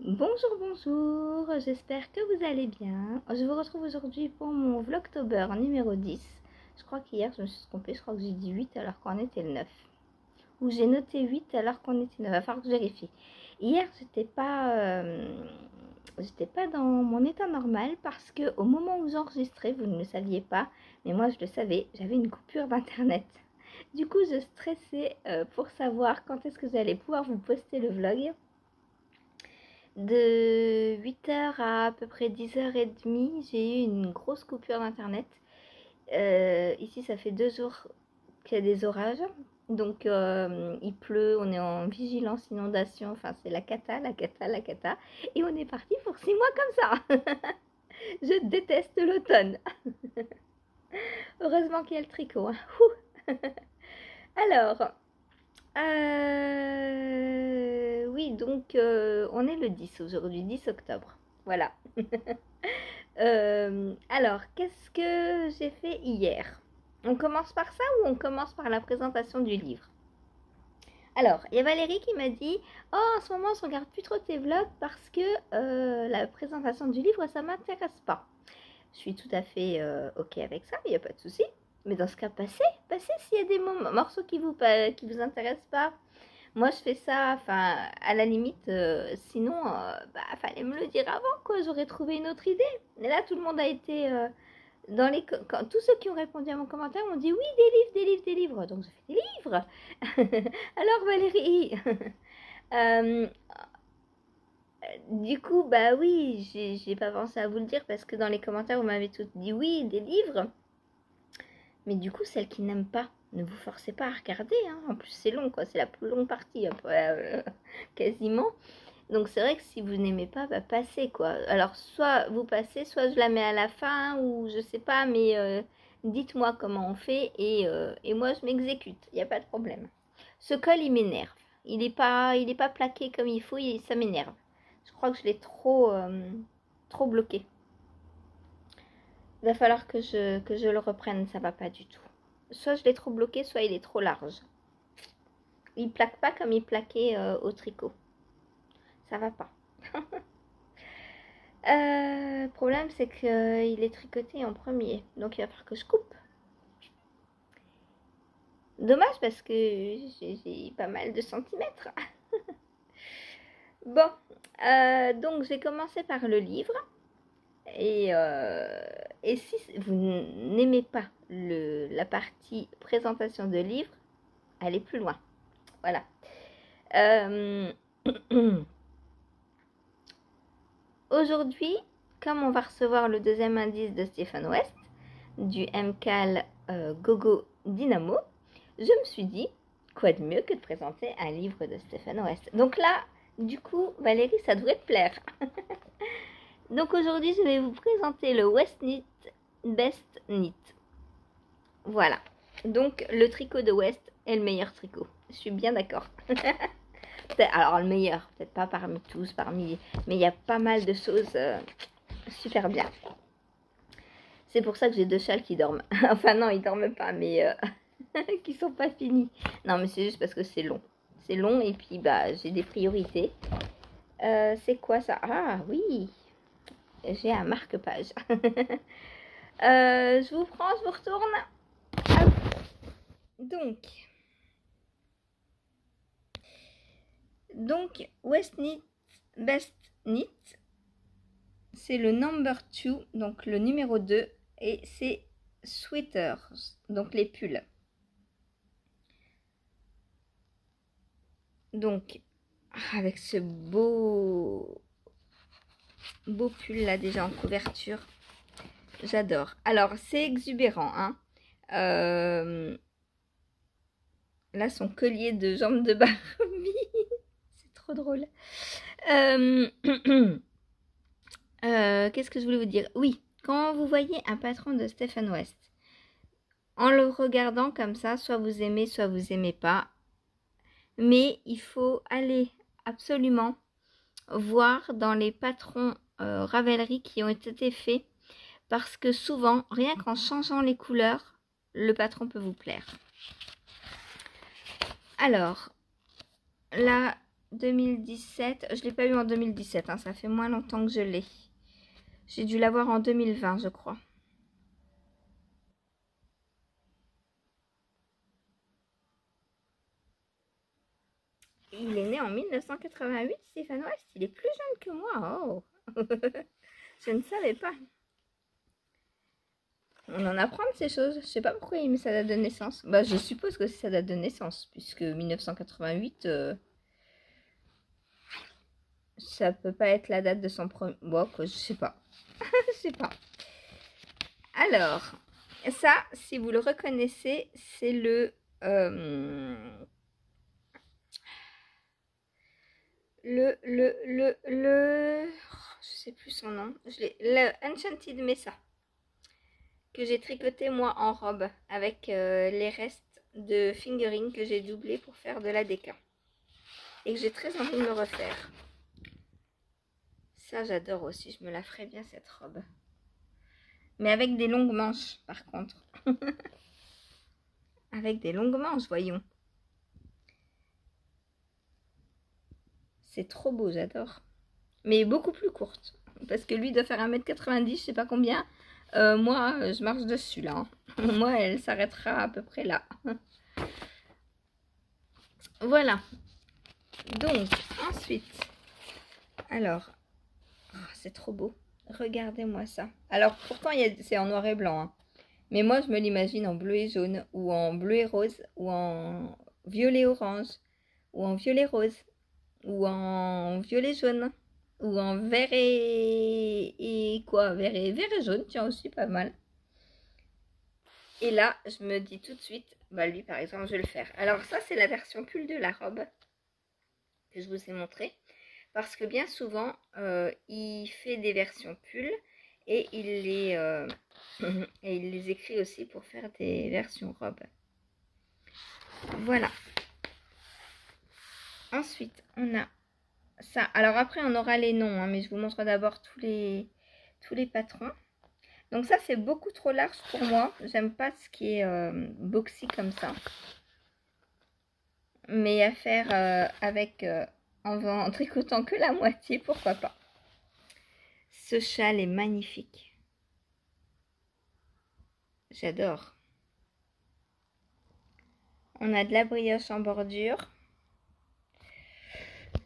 Bonjour, bonjour, j'espère que vous allez bien. Je vous retrouve aujourd'hui pour mon Vlogtober numéro 10. Je crois qu'hier je me suis trompée, je crois que j'ai dit 8 alors qu'on était le 9. Ou j'ai noté 8 alors qu'on était 9, il va falloir que je vérifie. Hier j'étais pas dans mon état normal parce que au moment où j'enregistrais, vous ne le saviez pas, mais moi je le savais, j'avais une coupure d'internet. Du coup je stressais pour savoir quand est-ce que j'allais pouvoir vous poster le vlog. De 8h à peu près 10h30, j'ai eu une grosse coupure d'internet. Ici, ça fait 2 jours qu'il y a des orages. Donc, il pleut, on est en vigilance inondation. Enfin, c'est la cata, la cata, la cata. Et on est parti pour 6 mois comme ça. Je déteste l'automne. Heureusement qu'il y a le tricot. Hein. Alors, oui, donc on est le 10 aujourd'hui, 10 octobre. Voilà. Alors, qu'est-ce que j'ai fait hier? On commence par ça ou on commence par la présentation du livre? Alors, il y a Valérie qui m'a dit « Oh, en ce moment, je regarde plus trop tes vlogs parce que la présentation du livre, ça m'intéresse pas. » Je suis tout à fait OK avec ça, il n'y a pas de souci. Mais dans ce cas, passez s'il y a des morceaux qui vous intéressent pas. Moi, je fais ça, enfin, à la limite, sinon, fallait me le dire avant, quoi. J'aurais trouvé une autre idée. Et là, tout le monde a été dans les... tous ceux qui ont répondu à mon commentaire m'ont dit oui, des livres, des livres, des livres. Donc, je fais des livres. Alors, Valérie, euh, du coup, bah oui, j'ai pas pensé à vous le dire parce que dans les commentaires, vous m'avez toutes dit oui, des livres. Mais du coup, celles qui n'aiment pas, ne vous forcez pas à regarder. Hein. En plus, c'est long, quoi. C'est la plus longue partie, quasiment. Donc, c'est vrai que si vous n'aimez pas, bah, passez, quoi. Alors, soit vous passez, soit je la mets à la fin, ou je sais pas, mais dites-moi comment on fait, et moi, je m'exécute. Il n'y a pas de problème. Ce col, il m'énerve. Il n'est pas plaqué comme il faut, ça m'énerve. Je crois que je l'ai trop bloqué. Il va falloir que je le reprenne, ça va pas du tout. Soit je l'ai trop bloqué, soit il est trop large. Il plaque pas comme il plaquait au tricot. Ça va pas. Le problème c'est qu'il est tricoté en premier, donc il va falloir que je coupe. Dommage parce que j'ai pas mal de centimètres. Bon, donc j'ai commencé par le livre. Et si vous n'aimez pas la partie présentation de livre, allez plus loin. Voilà. Aujourd'hui, comme on va recevoir le deuxième indice de Stephen West, du MCAL Gogo Dynamo, je me suis dit, quoi de mieux que de présenter un livre de Stephen West. Donc là, du coup, Valérie, ça devrait te plaire. Donc aujourd'hui, je vais vous présenter le West Knit Best Knit. Voilà. Donc le tricot de West est le meilleur tricot. Je suis bien d'accord. Alors le meilleur, peut-être pas parmi tous, mais il y a pas mal de choses super bien. C'est pour ça que j'ai 2 châles qui dorment. Enfin non, ils dorment pas, mais qui sont pas finis. Non, mais c'est juste parce que c'est long. C'est long et puis bah j'ai des priorités. C'est quoi ça? Ah oui, j'ai un marque-page. Je vous prends, je vous retourne. Hop. Donc West Knit Best Knit, c'est le number 2, donc le numéro 2, et c'est sweaters, donc les pulls. Donc, avec ce beau pull là déjà en couverture, j'adore. Alors, c'est exubérant, hein. Là, son collier de jambes de Barbie, c'est trop drôle. Qu'est-ce que je voulais vous dire? Oui, quand vous voyez un patron de Stephen West, en le regardant comme ça, soit vous aimez, soit vous aimez pas. Mais il faut aller absolument voir dans les patrons Ravelry qui ont été faits. Parce que souvent, rien qu'en changeant les couleurs, le patron peut vous plaire. Alors, là, 2017. Je ne l'ai pas eu en 2017, hein, ça fait moins longtemps que je l'ai. J'ai dû l'avoir en 2020, je crois. Il est né en 1988, Stéphane West. Il est plus jeune que moi. Oh. Je ne savais pas. On en apprend de ces choses. Je sais pas pourquoi il met sa date de naissance. Bah, je suppose que c'est sa date de naissance, puisque 1988, ça peut pas être la date de son premier. Bon, je sais pas. Je sais pas. Alors, ça, si vous le reconnaissez, c'est le je sais plus son nom. Le Enchanted Mesa que j'ai tricoté moi en robe avec les restes de fingering que j'ai doublé pour faire de la déca et que j'ai très envie de me refaire. Ça, j'adore aussi. Je me la ferais bien cette robe, mais avec des longues manches par contre. Avec des longues manches, voyons. C'est trop beau, j'adore. Mais beaucoup plus courte. Parce que lui doit faire 1m90, je sais pas combien. Moi, je marche dessus là. Hein. Moi, elle s'arrêtera à peu près là. Voilà. Donc, ensuite. Alors. Oh, c'est trop beau. Regardez-moi ça. Alors, pourtant, c'est en noir et blanc. Hein. Mais moi, je me l'imagine en bleu et jaune. Ou en bleu et rose. Ou en violet orange. Ou en violet rose. Ou en violet jaune, ou en vert et quoi, vert et jaune, tiens, aussi pas mal. Et là, je me dis tout de suite, bah lui par exemple, je vais le faire. Alors ça, c'est la version pull de la robe que je vous ai montré, parce que bien souvent, il fait des versions pull et et il les écrit aussi pour faire des versions robes. Voilà. Ensuite, on a ça. Alors après, on aura les noms, hein, mais je vous montre d'abord tous les patrons. Donc ça, c'est beaucoup trop large pour moi. J'aime pas ce qui est boxy comme ça. Mais à faire avec en tricotant que la moitié, pourquoi pas. Ce châle est magnifique. J'adore. On a de la brioche en bordure.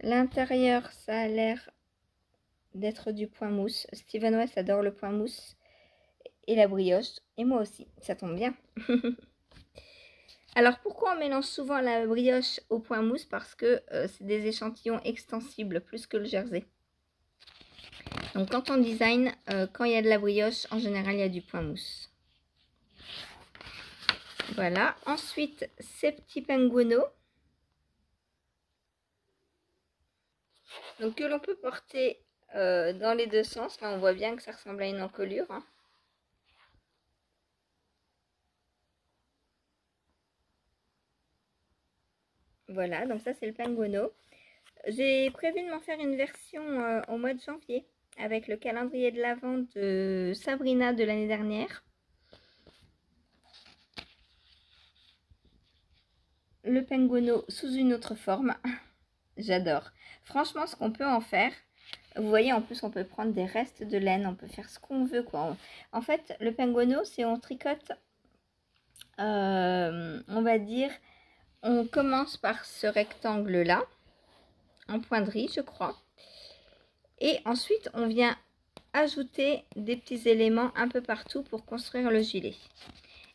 L'intérieur, ça a l'air d'être du point mousse. Steven West adore le point mousse et la brioche. Et moi aussi, ça tombe bien. Alors pourquoi on mélange souvent la brioche au point mousse? Parce que c'est des échantillons extensibles plus que le jersey. Donc quand on design, quand il y a de la brioche, en général il y a du point mousse. Voilà. Ensuite, ces petits penguinos. Donc que l'on peut porter dans les deux sens. Là on voit bien que ça ressemble à une encolure. Hein. Voilà, donc ça c'est le penguino. J'ai prévu de m'en faire une version au mois de janvier avec le calendrier de l'Avent de Sabrina de l'année dernière. Le penguino sous une autre forme. J'adore. Franchement, ce qu'on peut en faire, vous voyez, en plus on peut prendre des restes de laine, on peut faire ce qu'on veut quoi. En fait, le penguino, c'est on tricote, on va dire, on commence par ce rectangle là, en pointerie je crois. Et ensuite on vient ajouter des petits éléments un peu partout pour construire le gilet.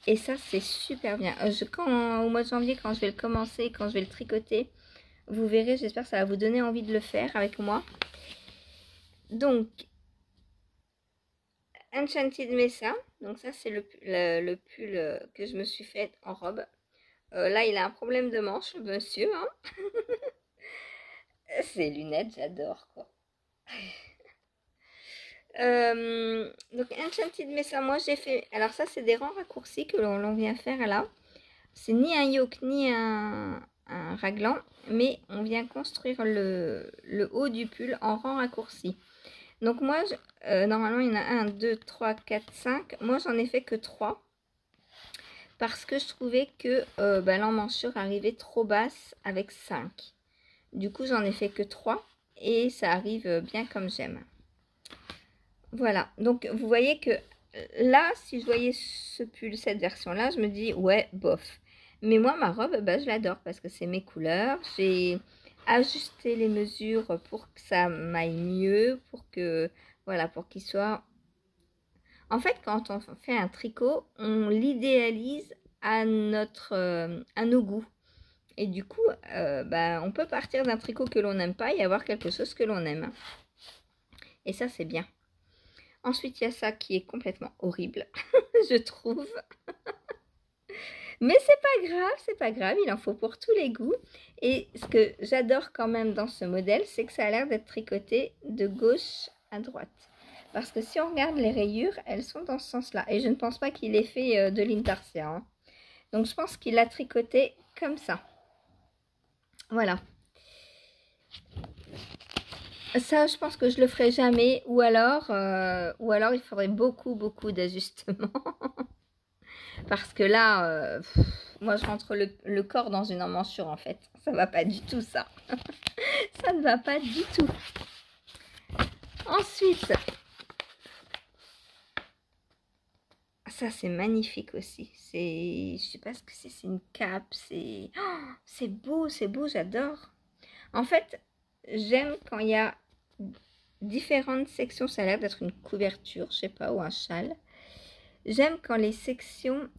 Et ça c'est super bien. Au mois de janvier, quand je vais le commencer, quand je vais le tricoter, vous verrez, j'espère que ça va vous donner envie de le faire avec moi. Donc, Enchanted Mesa. Donc ça c'est le pull que je me suis fait en robe. Là il a un problème de manche, le monsieur. Hein. Ces lunettes, j'adore quoi. Donc Enchanted Mesa, moi j'ai fait... Alors ça c'est des rangs raccourcis que l'on vient faire là. C'est ni un yoke ni un raglan, mais on vient construire le haut du pull en rang raccourci. Donc moi, normalement il y en a 1, 2, 3, 4, 5. Moi j'en ai fait que 3. Parce que je trouvais que l'emmanchure arrivait trop basse avec 5. Du coup, j'en ai fait que 3 et ça arrive bien comme j'aime. Voilà, donc vous voyez que là, si je voyais ce pull, cette version-là, je me dis, ouais, bof. Mais moi, ma robe, bah, je l'adore parce que c'est mes couleurs. J'ai ajusté les mesures pour que ça m'aille mieux, pour que, voilà, pour qu'il soit... En fait, quand on fait un tricot, on l'idéalise à à nos goûts. Et du coup, bah, on peut partir d'un tricot que l'on n'aime pas et avoir quelque chose que l'on aime. Et ça, c'est bien. Ensuite, il y a ça qui est complètement horrible, je trouve. Mais c'est pas grave, il en faut pour tous les goûts. Et ce que j'adore quand même dans ce modèle, c'est que ça a l'air d'être tricoté de gauche à droite. Parce que si on regarde les rayures, elles sont dans ce sens-là. Et je ne pense pas qu'il ait fait de l'intarsia. Hein. Donc je pense qu'il a tricoté comme ça. Voilà. Ça, je pense que je le ferai jamais. Ou alors il faudrait beaucoup d'ajustements. Parce que là, moi je rentre le corps dans une emmanchure en fait. Ça va pas du tout ça. Ça ne va pas du tout. Ensuite, ça c'est magnifique aussi. C'est, je sais pas ce que c'est une cape. C'est beau, j'adore. En fait, j'aime quand il y a différentes sections. Ça a l'air d'être une couverture, je sais pas, ou un châle. J'aime quand les sections,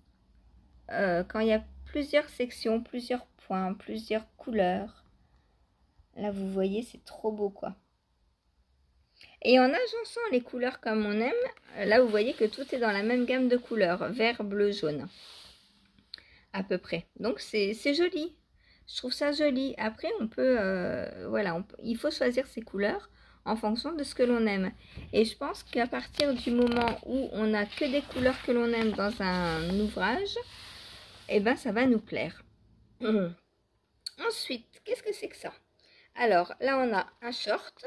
quand il y a plusieurs sections, plusieurs points, plusieurs couleurs. Là, vous voyez, c'est trop beau, quoi. Et en agençant les couleurs comme on aime, là, vous voyez que tout est dans la même gamme de couleurs. Vert, bleu, jaune. À peu près. Donc, c'est joli. Je trouve ça joli. Après, on peut... voilà, il faut choisir ses couleurs en fonction de ce que l'on aime. Et je pense qu'à partir du moment où on n'a que des couleurs que l'on aime dans un ouvrage, eh ben, ça va nous plaire. Ensuite, qu'est-ce que c'est que ça? Alors, là, on a un short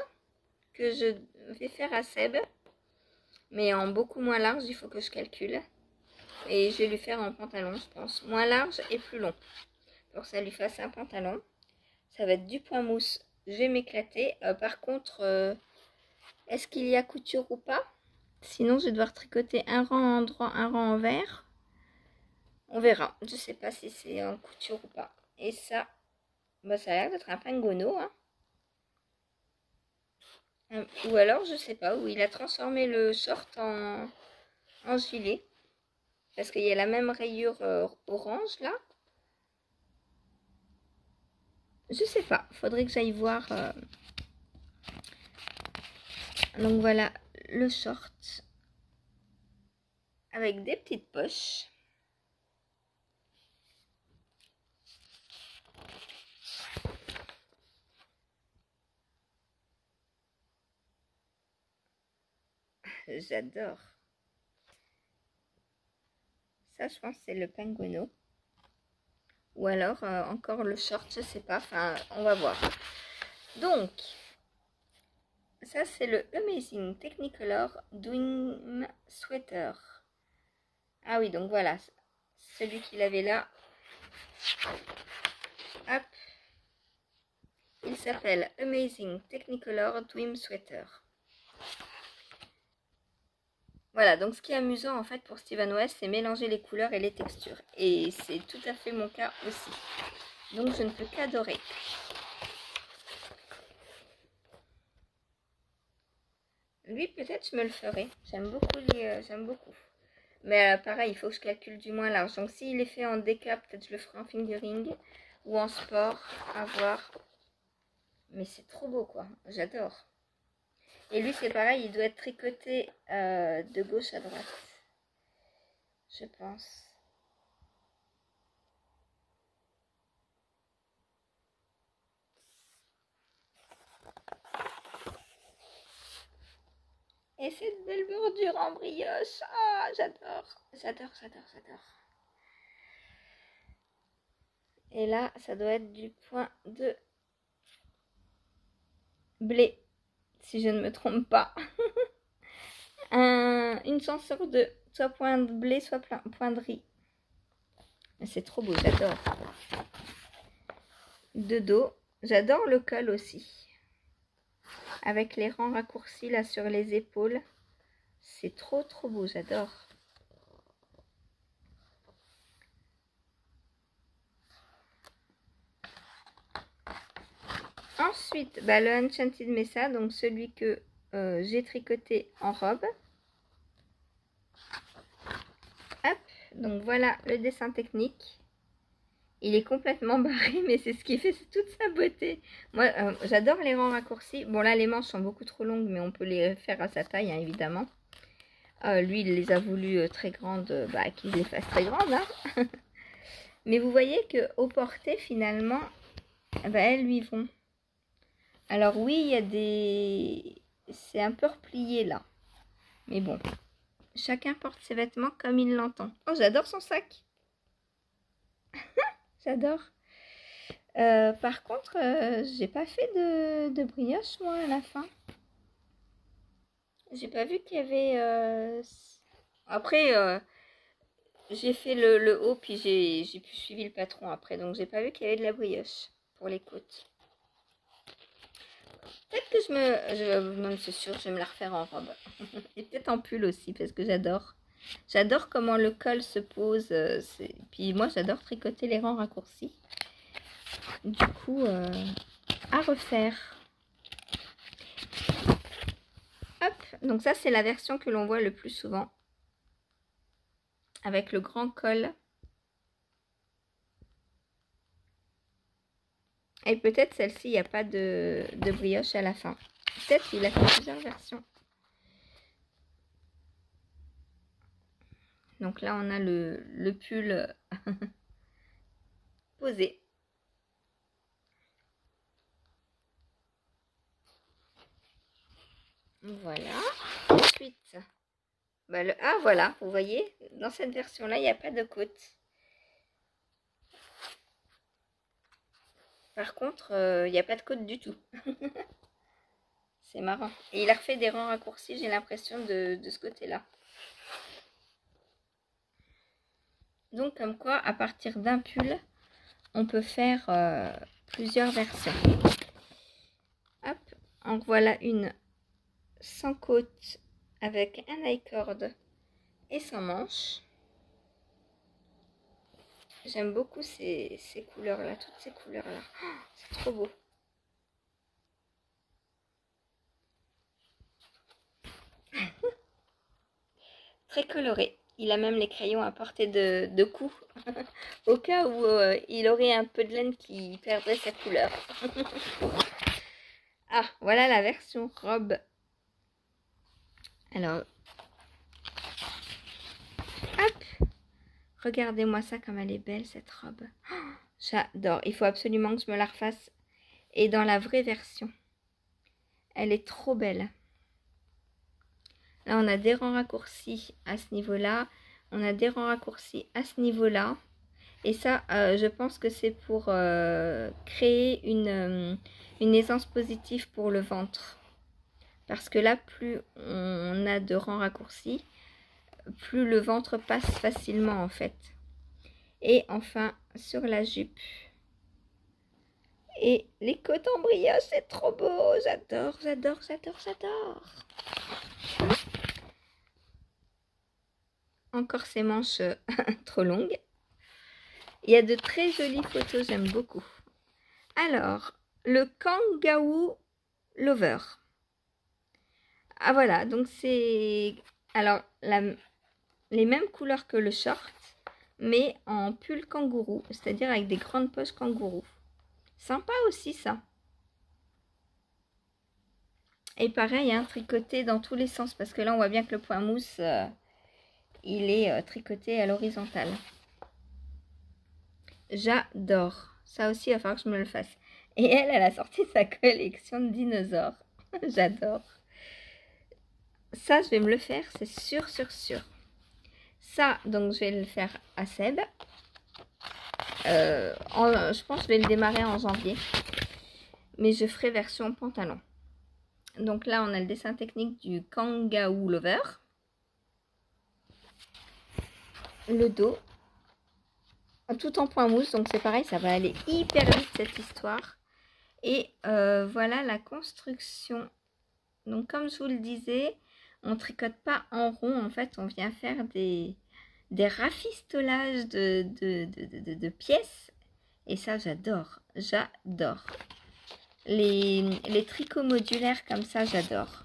que je vais faire à Seb, mais en beaucoup moins large, il faut que je calcule. Et je vais lui faire en pantalon, je pense. Moins large et plus long. Pour que ça lui fasse un pantalon. Ça va être du point mousse. Je vais m'éclater. Par contre, est-ce qu'il y a couture ou pas? Sinon, je vais devoir tricoter un rang en droit, un rang en vert. On verra. Je sais pas si c'est en couture ou pas. Et ça, bah, ça a l'air d'être un pingono, hein. Ou alors, je sais pas, où il a transformé le short en gilet. Parce qu'il y a la même rayure orange là. Je sais pas, faudrait que j'aille voir. Donc voilà le short. Avec des petites poches. J'adore. Ça, je pense, c'est le pinguino. Ou alors, encore le short, je sais pas. Enfin, on va voir. Donc, ça, c'est le Amazing Technicolor Dream Sweater. Ah oui, donc voilà. Celui qu'il avait là. Hop. Il s'appelle Amazing Technicolor Dream Sweater. Voilà, donc ce qui est amusant en fait pour Steven West, c'est mélanger les couleurs et les textures. Et c'est tout à fait mon cas aussi. Donc je ne peux qu'adorer. Lui, peut-être je me le ferai. J'aime beaucoup j'aime beaucoup. Mais pareil, il faut que je calcule du moins large. Donc s'il est fait en déca, peut-être je le ferai en fingering ou en sport, à voir. Mais c'est trop beau quoi, j'adore. Et lui c'est pareil, il doit être tricoté de gauche à droite. Je pense. Et cette belle bordure en brioche. Ah, j'adore. Et là, ça doit être du point de blé, si je ne me trompe pas. Une chance sur deux. Soit point de blé, soit point de riz. C'est trop beau, j'adore. De dos, J'adore le col aussi. Avec les rangs raccourcis là sur les épaules. C'est trop beau, j'adore. Ensuite, le Enchanted Mesa, donc celui que j'ai tricoté en robe. Hop, donc voilà le dessin technique. Il est complètement barré, mais c'est ce qui fait toute sa beauté. Moi, j'adore les rangs raccourcis. Bon, là, les manches sont beaucoup trop longues, mais on peut les faire à sa taille, hein, évidemment. Lui, il les a voulu très grandes, qu'il les fasse très grandes. Hein. Mais vous voyez qu'au porté, finalement, elles lui vont. Alors oui, il y a des... C'est un peu replié, là. Mais bon, chacun porte ses vêtements comme il l'entend. Oh, j'adore son sac. J'adore. Par contre, j'ai pas fait de brioche, moi, à la fin. J'ai pas vu qu'il y avait... Après, j'ai fait le haut, puis j'ai pu suivre le patron après. Donc, j'ai pas vu qu'il y avait de la brioche pour les côtes. Peut-être que même c'est sûr, je vais me la refaire en robe. Et peut-être en pull aussi, parce que j'adore. J'adore comment le col se pose. Puis moi, j'adore tricoter les rangs raccourcis. Du coup, à refaire. Hop, donc ça, c'est la version que l'on voit le plus souvent. Avec le grand col. Et peut-être celle-ci, il n'y a pas de brioche à la fin. Peut-être qu'il a fait plusieurs versions. Donc là, on a le pull posé. Voilà. Ensuite, ah voilà, vous voyez, dans cette version-là, il n'y a pas de côte. Par contre, il n'y a pas de côte du tout. C'est marrant. Et il a refait des rangs raccourcis, j'ai l'impression, de ce côté-là. Donc, comme quoi, à partir d'un pull, on peut faire plusieurs versions. Hop, donc voilà une sans côte avec un high-cord et sans manche. J'aime beaucoup ces couleurs-là, toutes ces couleurs-là. Oh, c'est trop beau. Très coloré. Il a même les crayons à portée de cou. Au cas où il aurait un peu de laine qui perdrait sa couleur. Ah, voilà la version robe. Alors, hop. Regardez-moi ça comme elle est belle cette robe. Oh, j'adore. Il faut absolument que je me la refasse. Et dans la vraie version. Elle est trop belle. Là, on a des rangs raccourcis à ce niveau-là. On a des rangs raccourcis à ce niveau-là. Et ça, je pense que c'est pour créer une aisance positive pour le ventre. Parce que là, plus on a de rangs raccourcis, plus le ventre passe facilement en fait. Et enfin, sur la jupe. Et les côtes en brioche, c'est trop beau. J'adore, j'adore, j'adore, j'adore. Encore ces manches trop longues. Il y a de très jolies photos, j'aime beaucoup. Alors, le Kangaroo Lover. Ah voilà, donc c'est... Alors, les mêmes couleurs que le short, mais en pull kangourou, c'est-à-dire avec des grandes poches kangourou. Sympa aussi ça. Et pareil, hein, tricoté dans tous les sens, parce que là on voit bien que le point mousse, il est tricoté à l'horizontale. J'adore. Ça aussi, il va falloir que je me le fasse. Et elle a sorti sa collection de dinosaures. J'adore. Ça, je vais me le faire, c'est sûr, sûr, sûr. Ça, donc, je vais le faire à Seb. Je pense que je vais le démarrer en janvier. Mais je ferai version pantalon. Donc là, on a le dessin technique du Kangaroo Lover. Le dos. Tout en point mousse, donc c'est pareil, ça va aller hyper vite cette histoire. Et voilà la construction. Donc comme je vous le disais, on tricote pas en rond, en fait on vient faire des rafistolages de pièces. Et ça j'adore, j'adore. Les tricots modulaires comme ça, j'adore.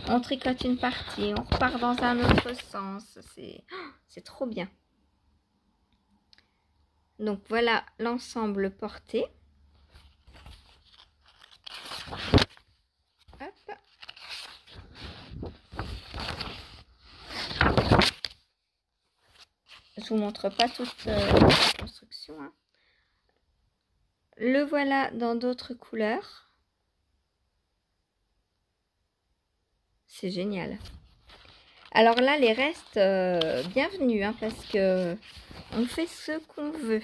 On tricote une partie, on repart dans un autre sens. C'est trop bien. Donc voilà l'ensemble porté. Hop. Je vous montre pas toute la construction. Hein. Le voilà dans d'autres couleurs. C'est génial. Alors là, les restes, bienvenue, hein, parce que on fait ce qu'on veut.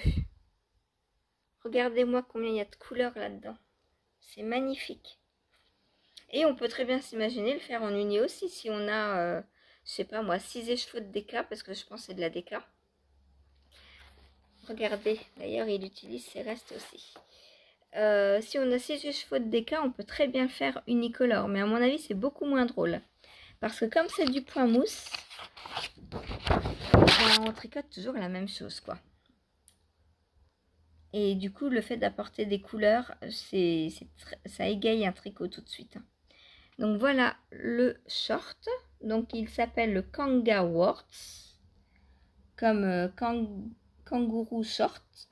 Regardez-moi combien il y a de couleurs là-dedans. C'est magnifique. Et on peut très bien s'imaginer le faire en uni aussi, si on a, je sais pas moi, 6 écheveaux de déca, parce que je pense que c'est de la déca. Regardez, d'ailleurs, il utilise ses restes aussi. Si on a 6 écheveaux de déca, on peut très bien faire unicolore, mais à mon avis, c'est beaucoup moins drôle. Parce que comme c'est du point mousse, on tricote toujours la même chose, quoi. Et du coup, le fait d'apporter des couleurs, ça égaye un tricot tout de suite. Donc voilà le short. Donc il s'appelle le Kanga Worts, comme kangourou short.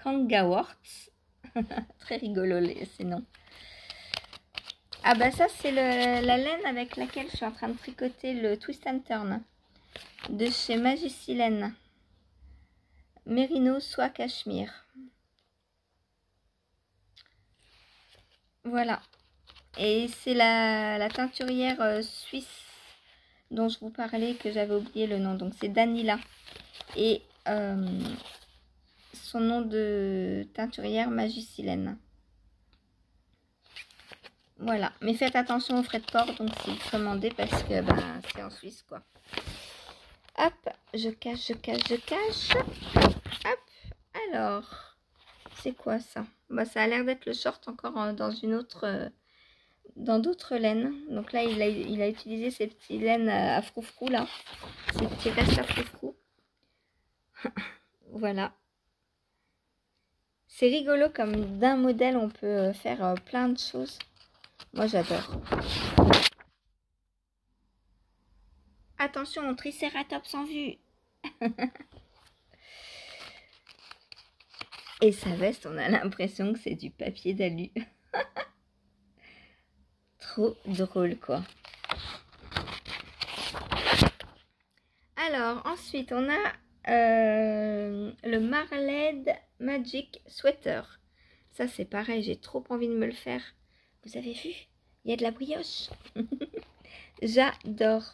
Kanga Worts. Très rigolo ces noms. Ah bah ça c'est la laine avec laquelle je suis en train de tricoter le Twist and Turn de chez Magicilène. Mérino soie cachemire. Voilà. Et c'est la teinturière suisse dont je vous parlais, que j'avais oublié le nom. Donc c'est Danila. Et son nom de teinturière Magicilène. Voilà. Mais faites attention aux frais de port, donc c'est commandé parce que ben, c'est en Suisse, quoi. Hop, je cache. Hop, alors, c'est quoi ça? Bah, ça a l'air d'être le short encore dans une autre... dans d'autres laines. Donc là, il a utilisé ces petits laines à froufrou, là. Ces petits restes à froufrou. Voilà. C'est rigolo, comme d'un modèle, on peut faire plein de choses. Moi, j'adore. Attention, Triceratops en vue. Et sa veste, on a l'impression que c'est du papier d'alu. Trop drôle, quoi. Alors, ensuite, on a le Marled Magic Sweater. Ça, c'est pareil, j'ai trop envie de me le faire. Vous avez vu? Il y a de la brioche. J'adore.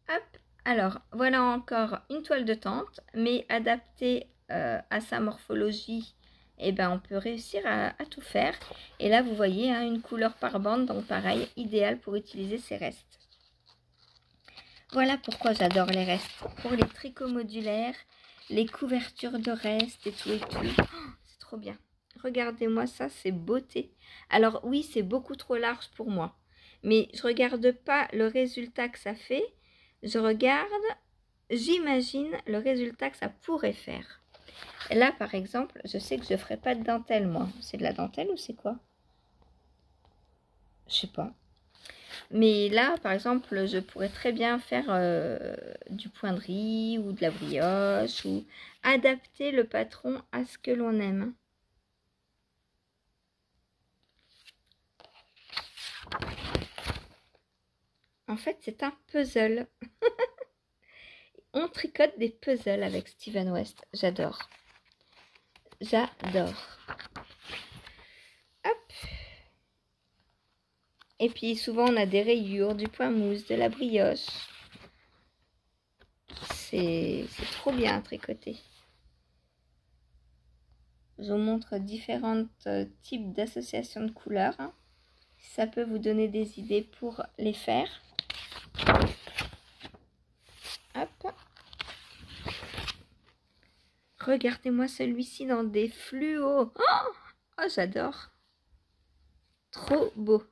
Hop. Alors, voilà encore une toile de tente, mais adaptée à sa morphologie. Et ben, on peut réussir à tout faire. Et là, vous voyez, hein, une couleur par bande, donc pareil, idéal pour utiliser ces restes. Voilà pourquoi j'adore les restes. Pour les tricots modulaires, les couvertures de restes et tout et tout. Oh, c'est trop bien. Regardez-moi ça, c'est beauté. Alors oui, c'est beaucoup trop large pour moi. Mais je regarde pas le résultat que ça fait. Je regarde, j'imagine le résultat que ça pourrait faire. Et là, par exemple, je sais que je ferai pas de dentelle, moi. C'est de la dentelle ou c'est quoi? Je sais pas. Mais là, par exemple, je pourrais très bien faire du point de riz ou de la brioche ou adapter le patron à ce que l'on aime. En fait, c'est un puzzle. On tricote des puzzles avec Steven West. J'adore. J'adore. Hop. Et puis souvent, on a des rayures, du point mousse, de la brioche. C'est trop bien à tricoter. Je vous montre différents types d'associations de couleurs. Ça peut vous donner des idées pour les faire. Hop. Regardez-moi celui-ci dans des fluos. Oh, Oh, j'adore. Trop beau.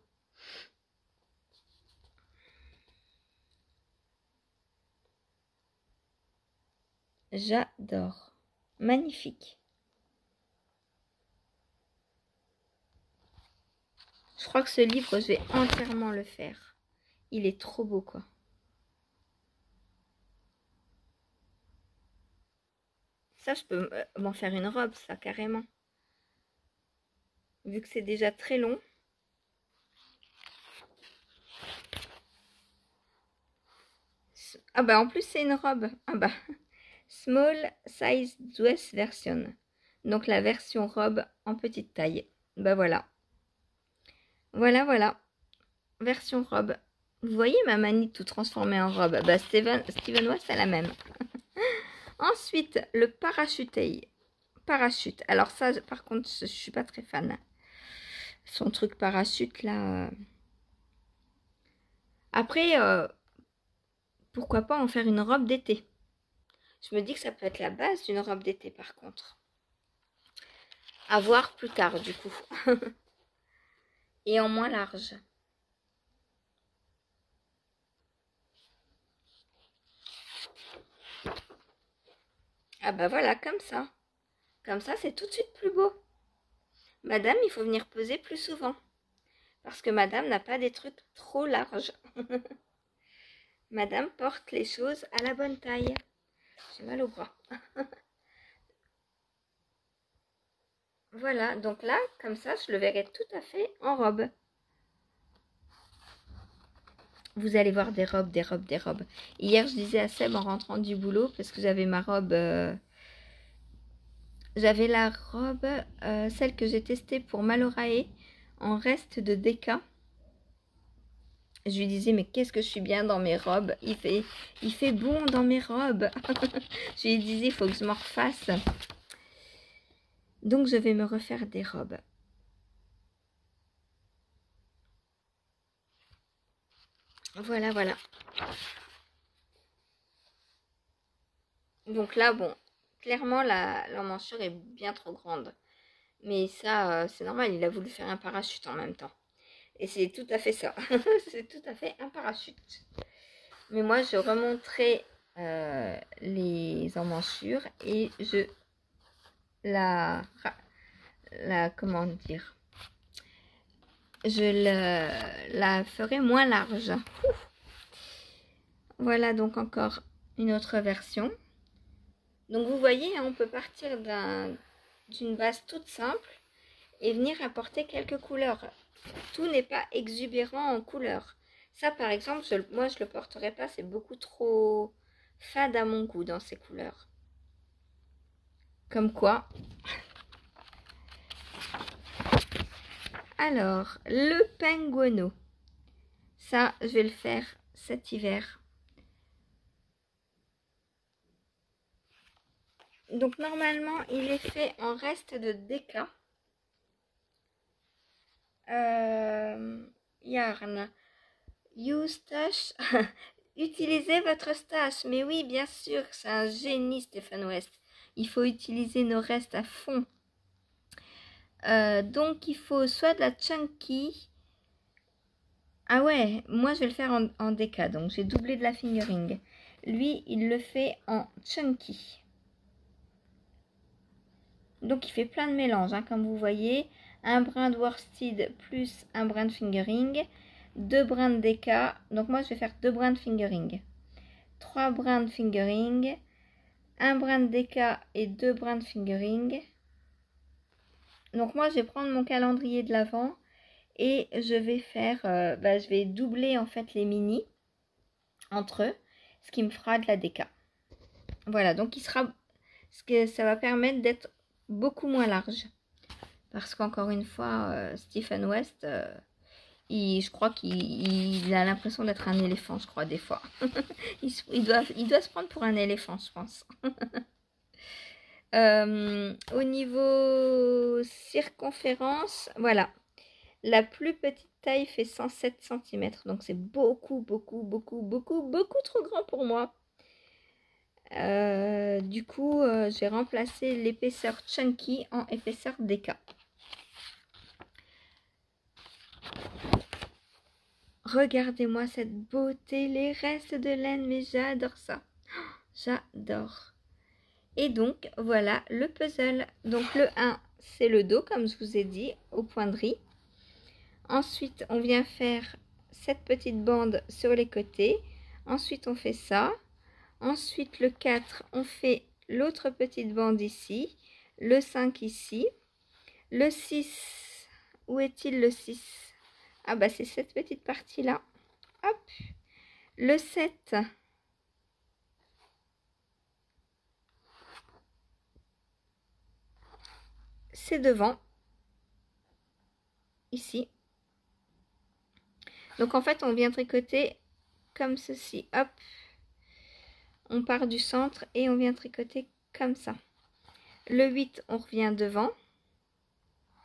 J'adore. Magnifique. Je crois que ce livre, je vais entièrement le faire. Il est trop beau, quoi. Ça, je peux m'en faire une robe, ça, carrément. Vu que c'est déjà très long. Ah bah, en plus, c'est une robe. Ah bah, small size dress version. Donc, la version robe en petite taille. Bah voilà. Voilà, voilà. Version robe. Vous voyez ma manie tout transformée en robe. Bah, Steven West, c'est la même. Ensuite, le parachute. Alors ça, par contre, je suis pas très fan. Son truc parachute, là. Après, pourquoi pas en faire une robe d'été? Je me dis que ça peut être la base d'une robe d'été, par contre. À voir plus tard, du coup. Et en moins large. Ah bah voilà, comme ça. Comme ça, c'est tout de suite plus beau. Madame, il faut venir peser plus souvent. Parce que madame n'a pas des trucs trop larges. Madame porte les choses à la bonne taille. J'ai mal au bras. Voilà, donc là, comme ça, je le verrai tout à fait en robe. Vous allez voir des robes, des robes, des robes. Hier, je disais à Seb en rentrant du boulot, parce que j'avais ma robe... j'avais la robe, celle que j'ai testée pour Malorae, en reste de Deka. Je lui disais, mais qu'est-ce que je suis bien dans mes robes. Il fait bon dans mes robes. Je lui disais, il faut que je m'en refasse. Donc, je vais me refaire des robes. Voilà, voilà. Donc là, bon, clairement, l'emmanchure est bien trop grande. Mais ça, c'est normal, il a voulu faire un parachute en même temps. Et c'est tout à fait ça. C'est tout à fait un parachute. Mais moi, je remonterai les emmanchures et je comment dire, la ferai moins large. Voilà donc encore une autre version. Donc vous voyez, on peut partir d'une base toute simple et venir apporter quelques couleurs. Tout n'est pas exubérant en couleurs. Ça par exemple, moi je le porterai pas, c'est beaucoup trop fade à mon goût dans ces couleurs. Comme quoi. Alors, le pengueno. Ça, je vais le faire cet hiver. Donc normalement, il est fait en reste de Deka. Yarn. Use stash. Utilisez votre stash. Mais oui, bien sûr, c'est un génie, Stéphane West. Il faut utiliser nos restes à fond. Donc, il faut soit de la chunky. Ah ouais, moi je vais le faire en Deka. Donc, j'ai doublé de la fingering. Lui, il le fait en chunky. Donc il fait plein de mélanges, hein, comme vous voyez. Un brin de worsted plus un brin de fingering. 2 brins de Deka. Donc moi je vais faire 2 brins de fingering. 3 brins de fingering. 1 brin de Deka et 2 brins de fingering. Donc moi je vais prendre mon calendrier de l'avant. Et je vais faire... je vais doubler en fait les mini entre eux. Ce qui me fera de la Deka. Voilà, donc il sera... ça va permettre d'être beaucoup moins large. Parce qu'encore une fois, Stephen West, je crois qu'il a l'impression d'être un éléphant, je crois, des fois. il doit se prendre pour un éléphant, je pense. Au niveau circonférence, voilà. La plus petite taille fait 107 cm. Donc c'est beaucoup, beaucoup, beaucoup, beaucoup, beaucoup trop grand pour moi. Du coup, j'ai remplacé l'épaisseur Chunky en épaisseur Deka. regardez-moi cette beauté, les restes de laine, mais j'adore ça. J'adore. Et donc, voilà le puzzle. Donc, le 1, c'est le dos, comme je vous ai dit, au point de riz. Ensuite, on vient faire cette petite bande sur les côtés. Ensuite, on fait ça. Ensuite, le 4, on fait l'autre petite bande ici. Le 5 ici. Le 6, où est-il le 6? Ah bah, c'est cette petite partie-là. Hop. Le 7... c'est devant, ici. Donc en fait, on vient tricoter comme ceci. Hop, on part du centre et on vient tricoter comme ça. Le 8, on revient devant,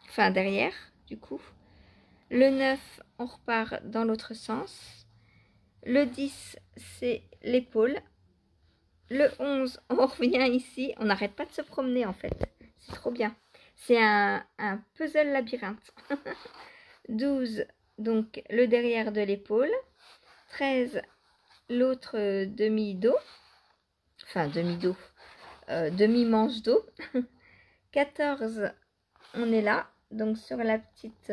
enfin derrière, du coup. Le 9, on repart dans l'autre sens. Le 10, c'est l'épaule. Le 11, on revient ici. On n'arrête pas de se promener en fait. C'est trop bien. C'est un puzzle labyrinthe. 12, donc le derrière de l'épaule. 13, l'autre demi-dos. Enfin, demi-dos. Demi-manche dos. 14, on est là. Donc sur la petite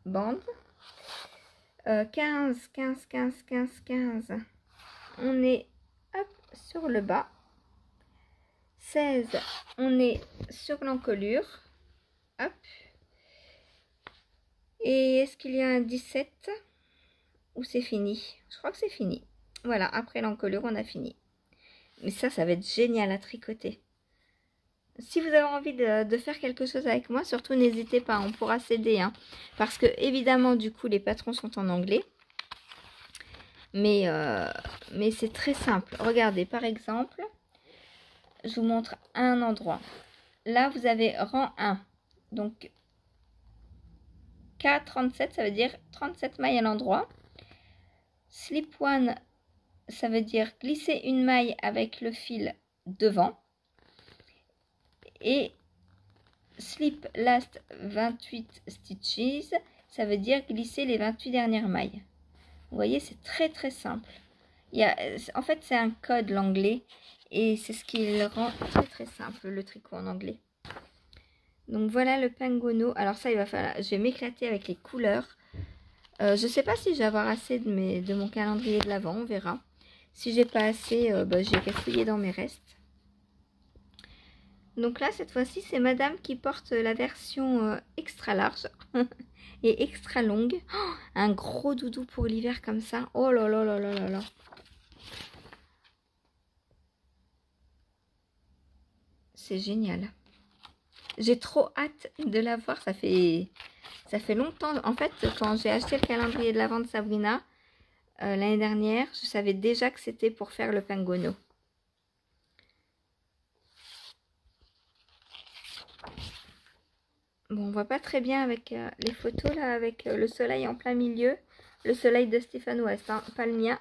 bande. 15, 15, 15, 15, 15. On est hop, sur le bas. 16, on est sur l'encolure. Hop. Et est-ce qu'il y a un 17 ou c'est fini? Je crois que c'est fini. Voilà, après l'encolure, on a fini. Mais ça va être génial à tricoter. Si vous avez envie de faire quelque chose avec moi, surtout n'hésitez pas, on pourra s'aider. Hein, parce que évidemment, du coup, les patrons sont en anglais. Mais c'est très simple. Regardez, par exemple, je vous montre un endroit. Là, vous avez rang 1. Donc, K37, ça veut dire 37 mailles à l'endroit. Slip 1, ça veut dire glisser une maille avec le fil devant. Et slip last 28 stitches, ça veut dire glisser les 28 dernières mailles. Vous voyez, c'est très très simple. En fait, c'est un code l'anglais et c'est ce qui le rend très très simple, le tricot en anglais. Donc voilà le penguono. Alors ça, il va falloir, je vais m'éclater avec les couleurs. Je ne sais pas si je vais avoir assez de mon calendrier de l'Avent, on verra. Si j'ai pas assez, j'ai qu'à fouiller dans mes restes. Donc là, cette fois-ci, c'est madame qui porte la version extra large et extra longue. Oh, un gros doudou pour l'hiver comme ça. Oh là là là là là là. C'est génial. J'ai trop hâte de la voir. Ça fait longtemps. En fait, quand j'ai acheté le calendrier de l'Avent de Sabrina l'année dernière, je savais déjà que c'était pour faire le penguono. Bon, on voit pas très bien avec les photos là, avec le soleil en plein milieu. Le soleil de Stephen West, hein, pas le mien.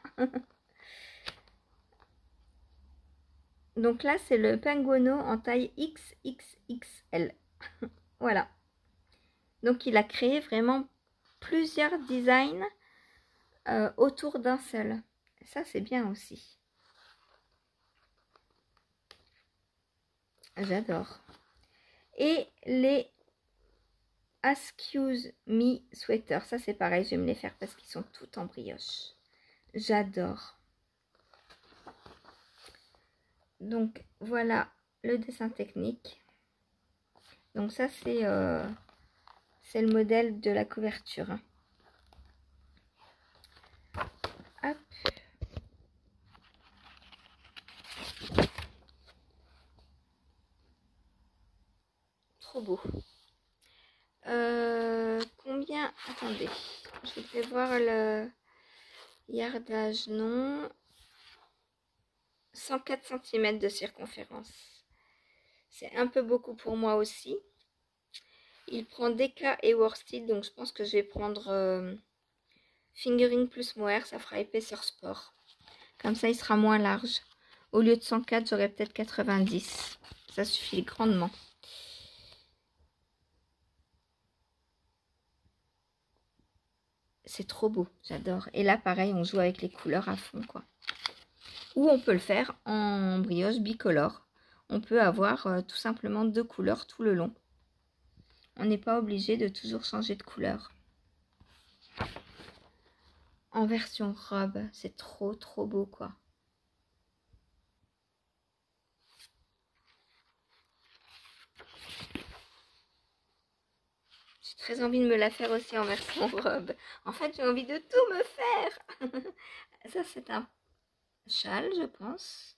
Donc là, c'est le penguono en taille XXXL. Voilà. Donc il a créé vraiment plusieurs designs autour d'un seul. Ça, c'est bien aussi. J'adore. Et les Excuse Me Sweater. Ça, c'est pareil. Je vais me les faire parce qu'ils sont tout en brioche. J'adore. Donc, voilà le dessin technique. Donc, ça, c'est le modèle de la couverture. Hop. Trop beau. Combien? Attendez. Je voudrais voir le yardage. Non. 104 cm de circonférence. C'est un peu beaucoup pour moi aussi. Il prend DK et worsted, donc je pense que je vais prendre fingering plus mohair, ça fera épaisseur sport. Comme ça, il sera moins large. Au lieu de 104, j'aurai peut-être 90. Ça suffit grandement. C'est trop beau, j'adore. Et là, pareil, on joue avec les couleurs à fond, quoi. Ou on peut le faire en brioche bicolore. On peut avoir tout simplement 2 couleurs tout le long. On n'est pas obligé de toujours changer de couleur. En version robe, c'est trop beau, quoi. J'ai très envie de me la faire aussi en version robe. En fait, j'ai envie de tout me faire. Ça, c'est un châle, je pense.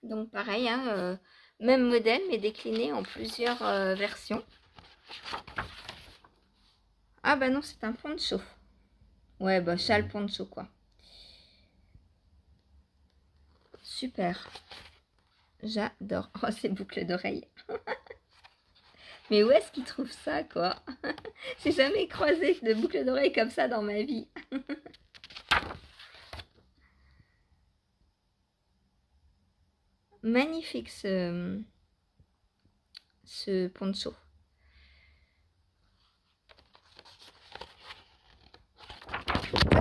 Donc pareil, hein, même modèle, mais décliné en plusieurs versions. Ah bah non, c'est un poncho. Ouais, bah châle poncho, quoi. Super. J'adore. Oh, ces boucles d'oreilles. Mais où est-ce qu'ils trouvent ça, quoi? J'ai jamais croisé de boucles d'oreilles comme ça dans ma vie. Magnifique ce poncho.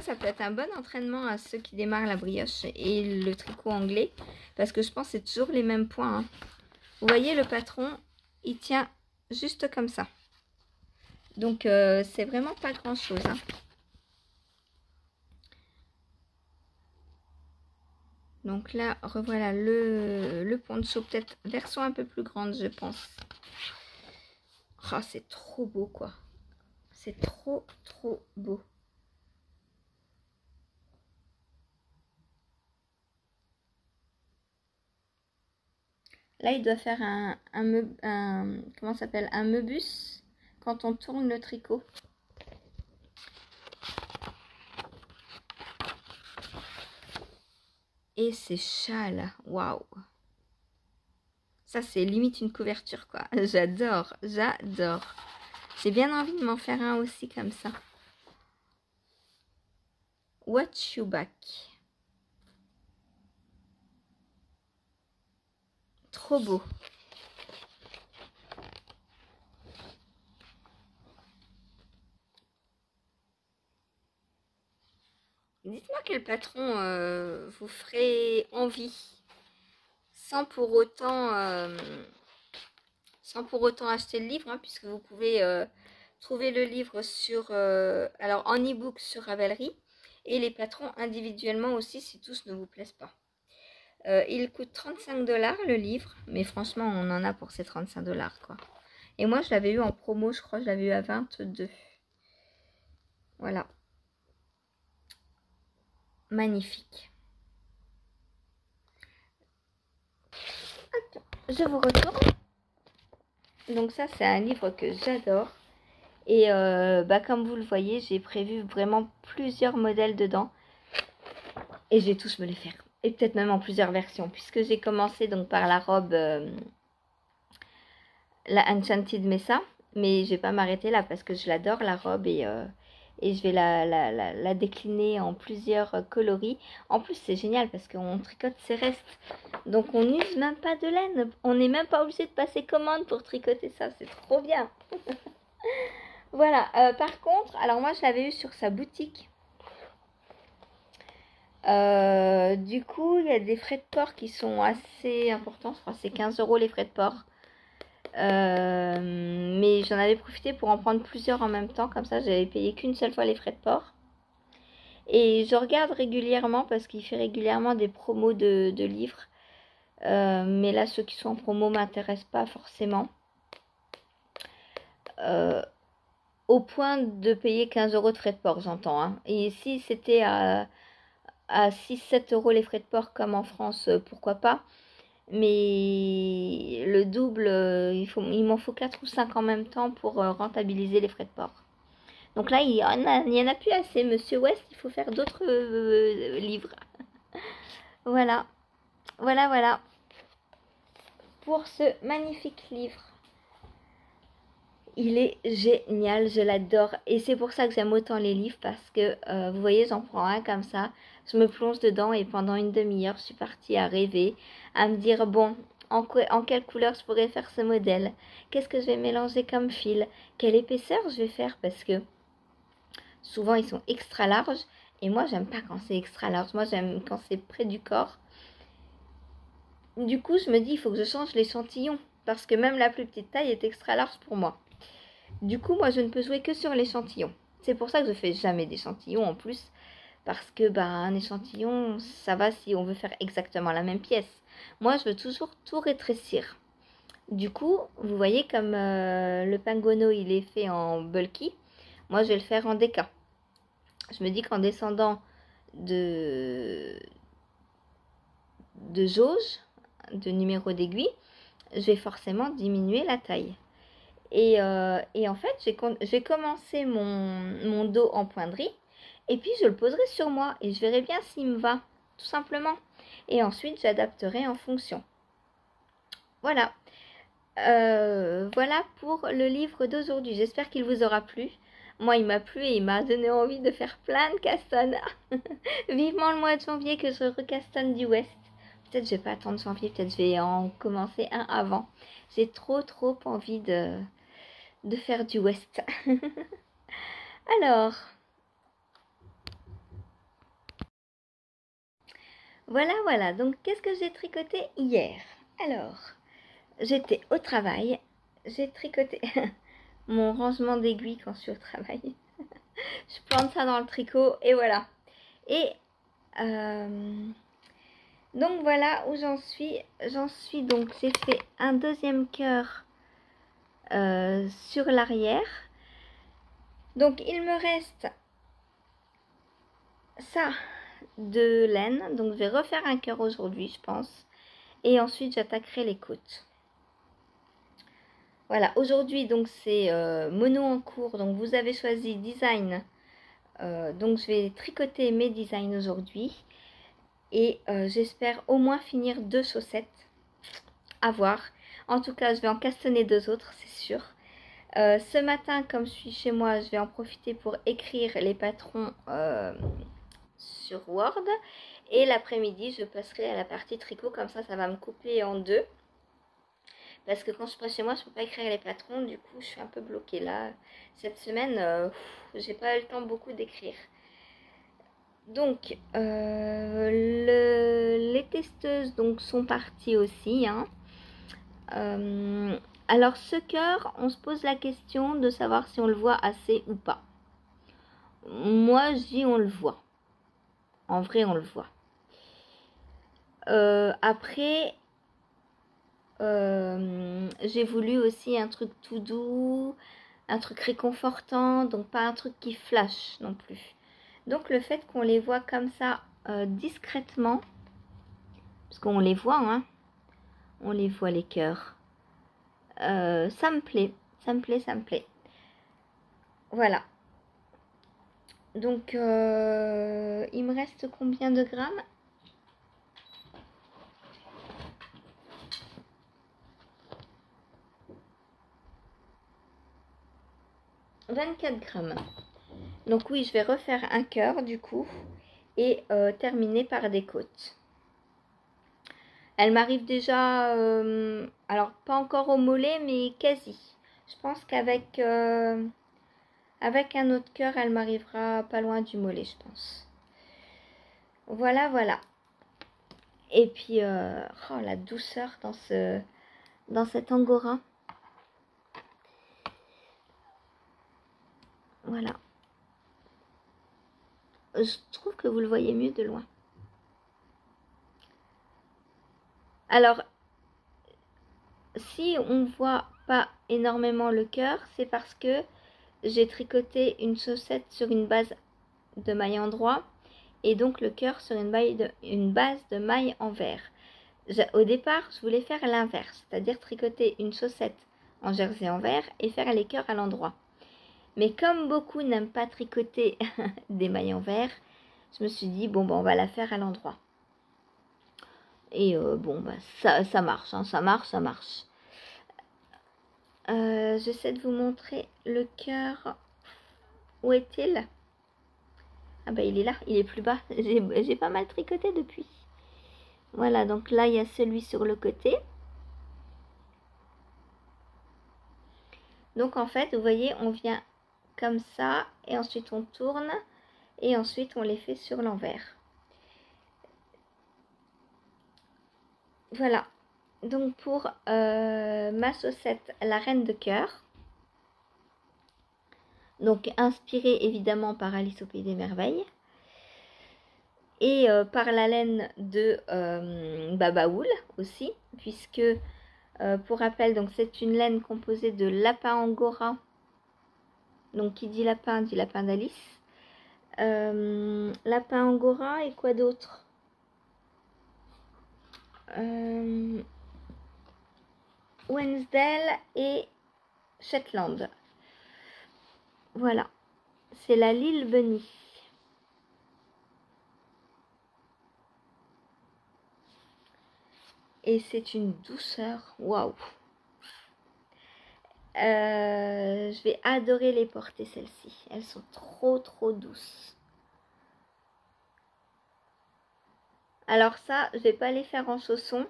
Ça peut être un bon entraînement à ceux qui démarrent la brioche et le tricot anglais. Parce que je pense que c'est toujours les mêmes points, hein. Vous voyez, le patron, il tient juste comme ça. Donc, c'est vraiment pas grand-chose, hein. Donc là, revoilà le poncho, peut-être version un peu plus grande, je pense. Oh, c'est trop beau, quoi. C'est trop beau. Là, il doit faire comment ça s'appelle? Un meubus quand on tourne le tricot. Et ces châles, waouh! Ça, c'est limite une couverture, quoi. J'adore, j'adore. J'ai bien envie de m'en faire un aussi comme ça. Watch you back. Trop beau. Dites-moi quel patron vous ferait envie, sans pour autant acheter le livre, hein, puisque vous pouvez trouver le livre sur, alors en e-book sur Ravelry, et les patrons individuellement aussi si tous ne vous plaisent pas. Il coûte 35 $ le livre, mais franchement on en a pour ces 35 $ quoi. Et moi je l'avais eu en promo, je crois que je l'avais eu à 22. Voilà. Magnifique. Je vous retourne. Donc ça c'est un livre que j'adore. Et comme vous le voyez, j'ai prévu vraiment plusieurs modèles dedans. Et je vais tous me les faire. Et peut-être même en plusieurs versions. Puisque j'ai commencé donc par la robe, la Enchanted Mesa. Mais je vais pas m'arrêter là parce que je l'adore la robe. Et je vais la décliner en plusieurs coloris. En plus c'est génial parce qu'on tricote ses restes. Donc on n'use même pas de laine. On n'est même pas obligé de passer commande pour tricoter ça. C'est trop bien. Voilà, par contre, alors moi je l'avais eu sur sa boutique. Du coup, il y a des frais de port qui sont assez importants. Je crois que c'est 15 € les frais de port. Mais j'en avais profité pour en prendre plusieurs en même temps. Comme ça, j'avais payé qu'une seule fois les frais de port. Et je regarde régulièrement parce qu'il fait régulièrement des promos de livres. Mais là, ceux qui sont en promo m'intéressent pas forcément. Au point de payer 15 € de frais de port, j'entends, hein. Et si c'était à 6-7 € les frais de port comme en France, pourquoi pas. Mais le double, il m'en faut 4 ou 5 en même temps pour rentabiliser les frais de port. Donc là, il y en a plus assez. Monsieur West, il faut faire d'autres livres. Voilà. Voilà. Pour ce magnifique livre. Il est génial, je l'adore. Et c'est pour ça que j'aime autant les livres. Parce que, vous voyez, j'en prends un comme ça. Je me plonge dedans et pendant une demi-heure, je suis partie à rêver. À me dire, bon, En quelle couleur je pourrais faire ce modèle, qu'est-ce que je vais mélanger comme fil, quelle épaisseur je vais faire, parce que souvent ils sont extra larges et moi j'aime pas quand c'est extra large, moi j'aime quand c'est près du corps. Du coup je me dis il faut que je change l'échantillon parce que même la plus petite taille est extra large pour moi. Du coup moi je ne peux jouer que sur l'échantillon. C'est pour ça que je fais jamais d'échantillon en plus, parce que un échantillon ça va si on veut faire exactement la même pièce. Moi je veux toujours tout rétrécir. Du coup vous voyez comme le Penguono il est fait en bulky, moi je vais le faire en déca. Je me dis qu'en descendant de jauge, de numéro d'aiguille, je vais forcément diminuer la taille. Et en fait, j'ai commencé mon dos en pointerie et puis je le poserai sur moi et je verrai bien s'il me va, tout simplement. Et ensuite, j'adapterai en fonction. Voilà. Voilà pour le livre d'aujourd'hui. J'espère qu'il vous aura plu. Moi, il m'a plu et il m'a donné envie de faire plein de cassons. Vivement le mois de janvier que je recassonne du West. Peut-être je vais pas attendre janvier, peut-être je vais en commencer un avant. J'ai trop envie de faire du West. Alors, voilà. Donc, qu'est-ce que j'ai tricoté hier? Alors, j'étais au travail. J'ai tricoté mon rangement d'aiguilles quand je suis au travail. Je plante ça dans le tricot et voilà. Et donc voilà où j'en suis. Donc j'ai fait un deuxième cœur sur l'arrière. Donc il me reste ça de laine. Donc je vais refaire un cœur aujourd'hui je pense. Et ensuite j'attaquerai les côtes. Voilà, aujourd'hui donc c'est mono en cours. Donc vous avez choisi design. Donc je vais tricoter mes designs aujourd'hui. Et j'espère au moins finir 2 chaussettes. À voir. En tout cas, je vais en castonner 2 autres, c'est sûr. Ce matin, comme je suis chez moi, je vais en profiter pour écrire les patrons sur Word. Et l'après-midi, je passerai à la partie tricot. Comme ça, ça va me couper en 2. Parce que quand je passe chez moi, je ne peux pas écrire les patrons. Du coup, je suis un peu bloquée là. Cette semaine, j'ai pas eu le temps beaucoup d'écrire. Donc, les testeuses donc, sont parties aussi. Hein. Alors, ce cœur, on se pose la question de savoir si on le voit assez ou pas. Moi, je dis on le voit. En vrai, on le voit. Après, j'ai voulu aussi un truc tout doux, un truc réconfortant, donc pas un truc qui flash non plus. Donc, le fait qu'on les voit comme ça, discrètement, parce qu'on les voit, hein, on les voit les cœurs. Ça me plaît. Voilà. Donc, il me reste combien de grammes? « 24 grammes. Donc oui, je vais refaire un cœur du coup et terminer par des côtes. Elle m'arrive déjà, alors pas encore au mollet, mais quasi. Je pense qu'avec avec un autre cœur, elle m'arrivera pas loin du mollet, je pense. Voilà. Et puis, oh, la douceur dans cet angora. Voilà. Je trouve que vous le voyez mieux de loin. Alors, si on voit pas énormément le cœur, c'est parce que j'ai tricoté une chaussette sur une base de maille endroit et donc le cœur sur une base de maille envers. Au départ, je voulais faire l'inverse, c'est-à-dire tricoter une chaussette en jersey envers et faire les cœurs à l'endroit. Mais comme beaucoup n'aiment pas tricoter des mailles envers, je me suis dit, bon, on va la faire à l'endroit. Et ça marche, hein, ça marche. J'essaie de vous montrer le cœur. Où est-il? Ah il est là, il est plus bas. J'ai pas mal tricoté depuis. Voilà, donc là, il y a celui sur le côté. Donc en fait, vous voyez, on vient comme ça et ensuite on tourne et ensuite on les fait sur l'envers. Voilà. Donc pour ma saucette, la reine de cœur, donc inspirée évidemment par Alice au Pays des Merveilles et par la laine de Babaoul aussi, puisque pour rappel, donc c'est une laine composée de lapin angora. Donc qui dit lapin d'Alice. Lapin angora et quoi d'autre? Wensdale et Shetland. Voilà, c'est la Lille Bunny. Et c'est une douceur, waouh. Je vais adorer les porter celles-ci. Elles sont trop douces. Alors ça, je vais pas les faire en chaussons.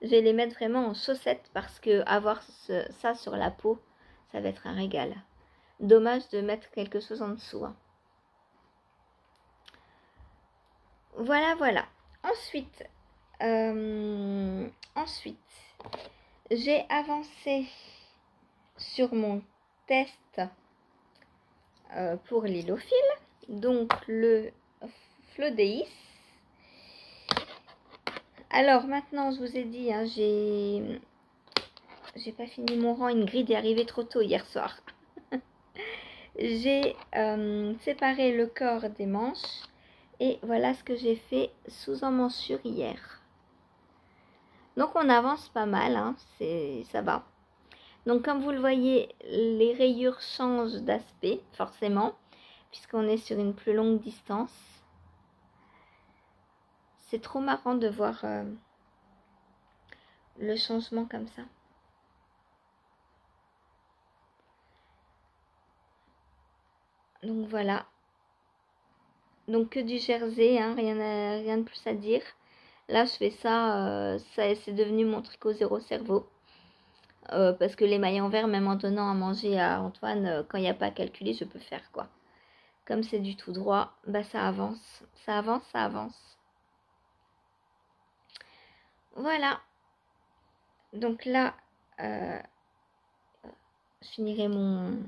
Je vais les mettre vraiment en chaussettes parce que avoir ça sur la peau, ça va être un régal. Dommage de mettre quelque chose en dessous. Hein. Voilà. Ensuite, j'ai avancé sur mon test pour l'hylophiles, donc le Flodeis. Alors maintenant, je vous ai dit, hein, j'ai pas fini mon rang, Ingrid est arrivée trop tôt hier soir. J'ai séparé le corps des manches et voilà ce que j'ai fait sous emmanchure hier. Donc on avance pas mal, hein, ça va. Donc comme vous le voyez, les rayures changent d'aspect, forcément, puisqu'on est sur une plus longue distance. C'est trop marrant de voir le changement comme ça. Donc voilà. Donc que du jersey, hein, rien de plus à dire. Là je fais ça, c'est devenu mon tricot zéro cerveau. Parce que les mailles en verre, même en donnant à manger à Antoine, quand il n'y a pas à calculer, je peux faire quoi. Comme c'est du tout droit, bah ça avance. Ça avance. Voilà. Donc là, je finirai mon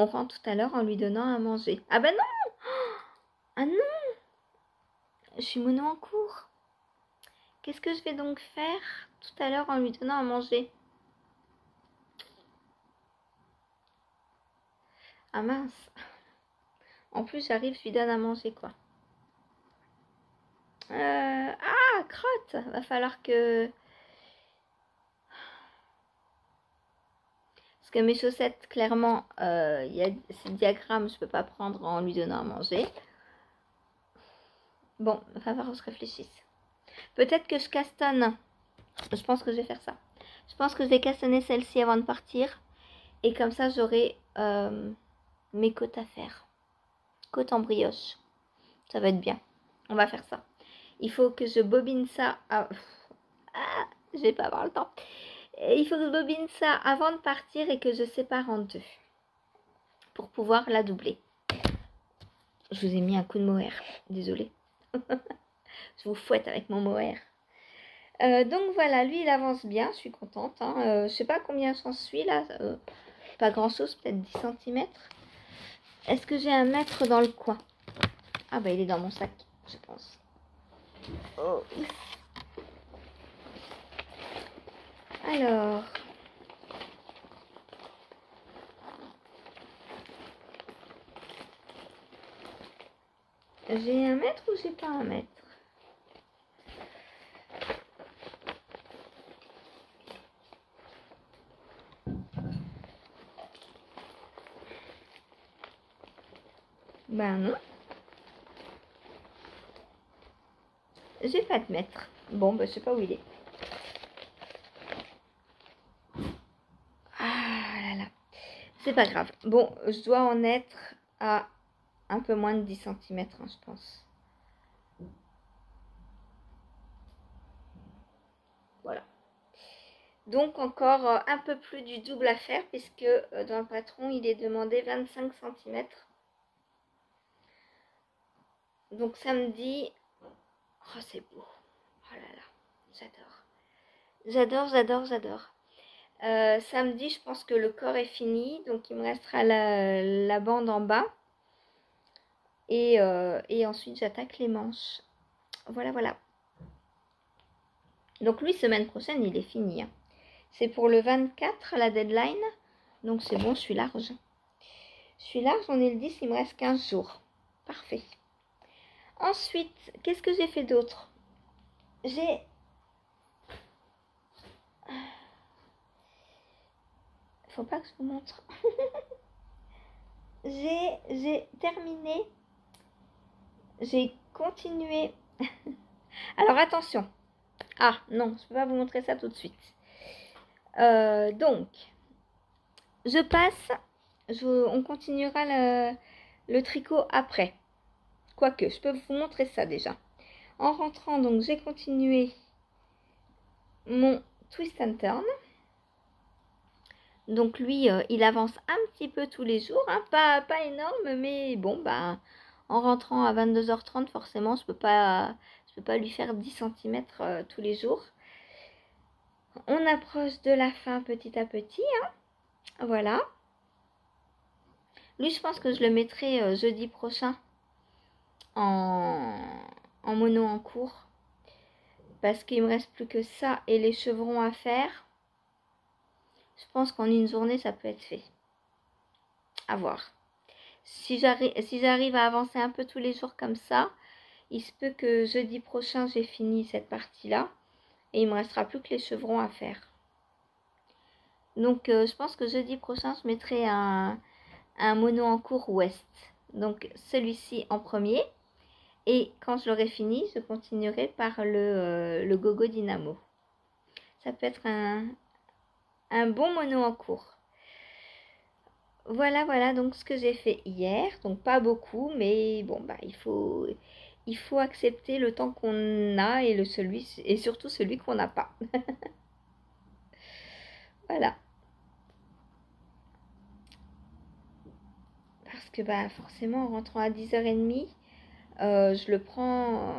rang tout à l'heure en lui donnant à manger. Ah bah non! Ah non! Je suis mono en cours. Qu'est-ce que je vais donc faire tout à l'heure en lui donnant à manger? Ah mince! En plus, j'arrive, je lui donne à manger quoi. Ah, crotte! Va falloir que... Parce que mes chaussettes, clairement, il y a ces diagrammes, je peux pas prendre en lui donnant à manger. Bon, il va falloir que je réfléchisse. Peut-être que je cassonne. Je pense que je vais faire ça. Je pense que je vais cassonner celle-ci avant de partir. Et comme ça, j'aurai mes côtes à faire. Côtes en brioche. Ça va être bien. On va faire ça. Il faut que je bobine ça. Je vais pas avoir le temps. Il faut que je bobine ça avant de partir et que je sépare en deux. Pour pouvoir la doubler. Je vous ai mis un coup de mohair. Désolée. Je vous fouette avec mon mohair. Donc voilà, lui il avance bien, je suis contente. Hein. Je sais pas combien j'en suis là. Pas grand chose, peut-être 10 cm. Est-ce que j'ai un mètre dans le coin? Ah bah il est dans mon sac, je pense. Oh. Alors. J'ai un mètre ou j'ai pas un mètre? Ben non. J'ai pas de mètre. Bon, bah je sais pas où il est. Ah là là. C'est pas grave. Bon, je dois en être à un peu moins de 10 cm, hein, je pense. Voilà. Donc encore un peu plus du double à faire puisque dans le patron il est demandé 25 cm. Donc samedi, oh c'est beau, oh là là, j'adore, j'adore, j'adore, j'adore. Samedi je pense que le corps est fini, donc il me restera la bande en bas. Et ensuite j'attaque les manches. Voilà, voilà. Donc lui, semaine prochaine, il est fini. Hein. C'est pour le 24, la deadline. Donc c'est bon, je suis large. Je suis large, on est le 10, il me reste 15 jours. Parfait. Ensuite, qu'est-ce que j'ai fait d'autre? J'ai... Faut pas que je vous montre. j'ai terminé. J'ai continué. Alors attention. Ah non, je peux pas vous montrer ça tout de suite. Donc, je passe. On continuera le tricot après. Quoique, je peux vous montrer ça déjà. En rentrant, donc, j'ai continué mon twist and turn. Donc lui, il avance un petit peu tous les jours, hein, pas énorme, mais bon, bah, en rentrant à 22h30, forcément, je peux pas lui faire 10 cm tous les jours. On approche de la fin petit à petit, hein, voilà. Lui, je pense que je le mettrai jeudi prochain en mono en cours. Parce qu'il me reste plus que ça et les chevrons à faire. Je pense qu'en une journée, ça peut être fait. À voir. Si j'arrive à avancer un peu tous les jours comme ça, il se peut que jeudi prochain, j'ai fini cette partie-là. Et il me restera plus que les chevrons à faire. Donc, je pense que jeudi prochain, je mettrai un mono en cours ouest. Donc, celui-ci en premier. Et quand je l'aurai fini, je continuerai par le Gogo Dynamo. Ça peut être un bon mono en cours. Voilà donc ce que j'ai fait hier. Donc pas beaucoup, mais bon, bah il faut accepter le temps qu'on a et surtout celui qu'on n'a pas. Voilà. Parce que bah forcément en rentrant à 10h30, je le prends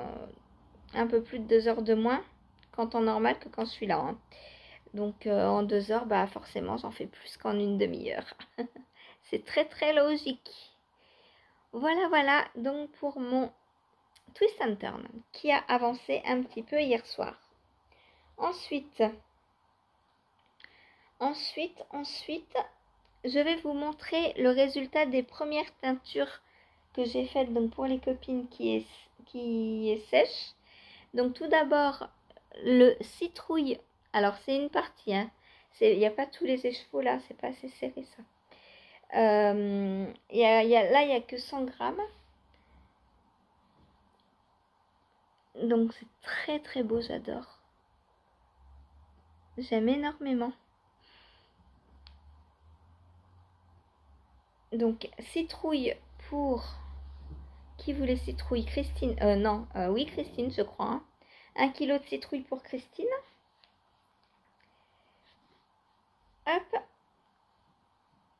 un peu plus de 2 heures de moins qu'en temps normal que quand je suis là. Hein. Donc en 2 heures, bah forcément j'en fais plus qu'en une demi-heure. C'est très très logique. Voilà donc pour mon twist and turn qui a avancé un petit peu hier soir. Ensuite, je vais vous montrer le résultat des premières teintures que j'ai faites donc pour les copines qui est sèche. Donc tout d'abord le citrouille. Alors c'est une partie, hein. Il n'y a pas tous les écheveaux là, c'est pas assez serré ça. Là il n'y a que 100 grammes. Donc c'est très très beau, j'adore. J'aime énormément. Donc citrouille pour... Qui voulait citrouille? Christine. Non, oui Christine je crois. Hein. 1 kg de citrouille pour Christine. Hop.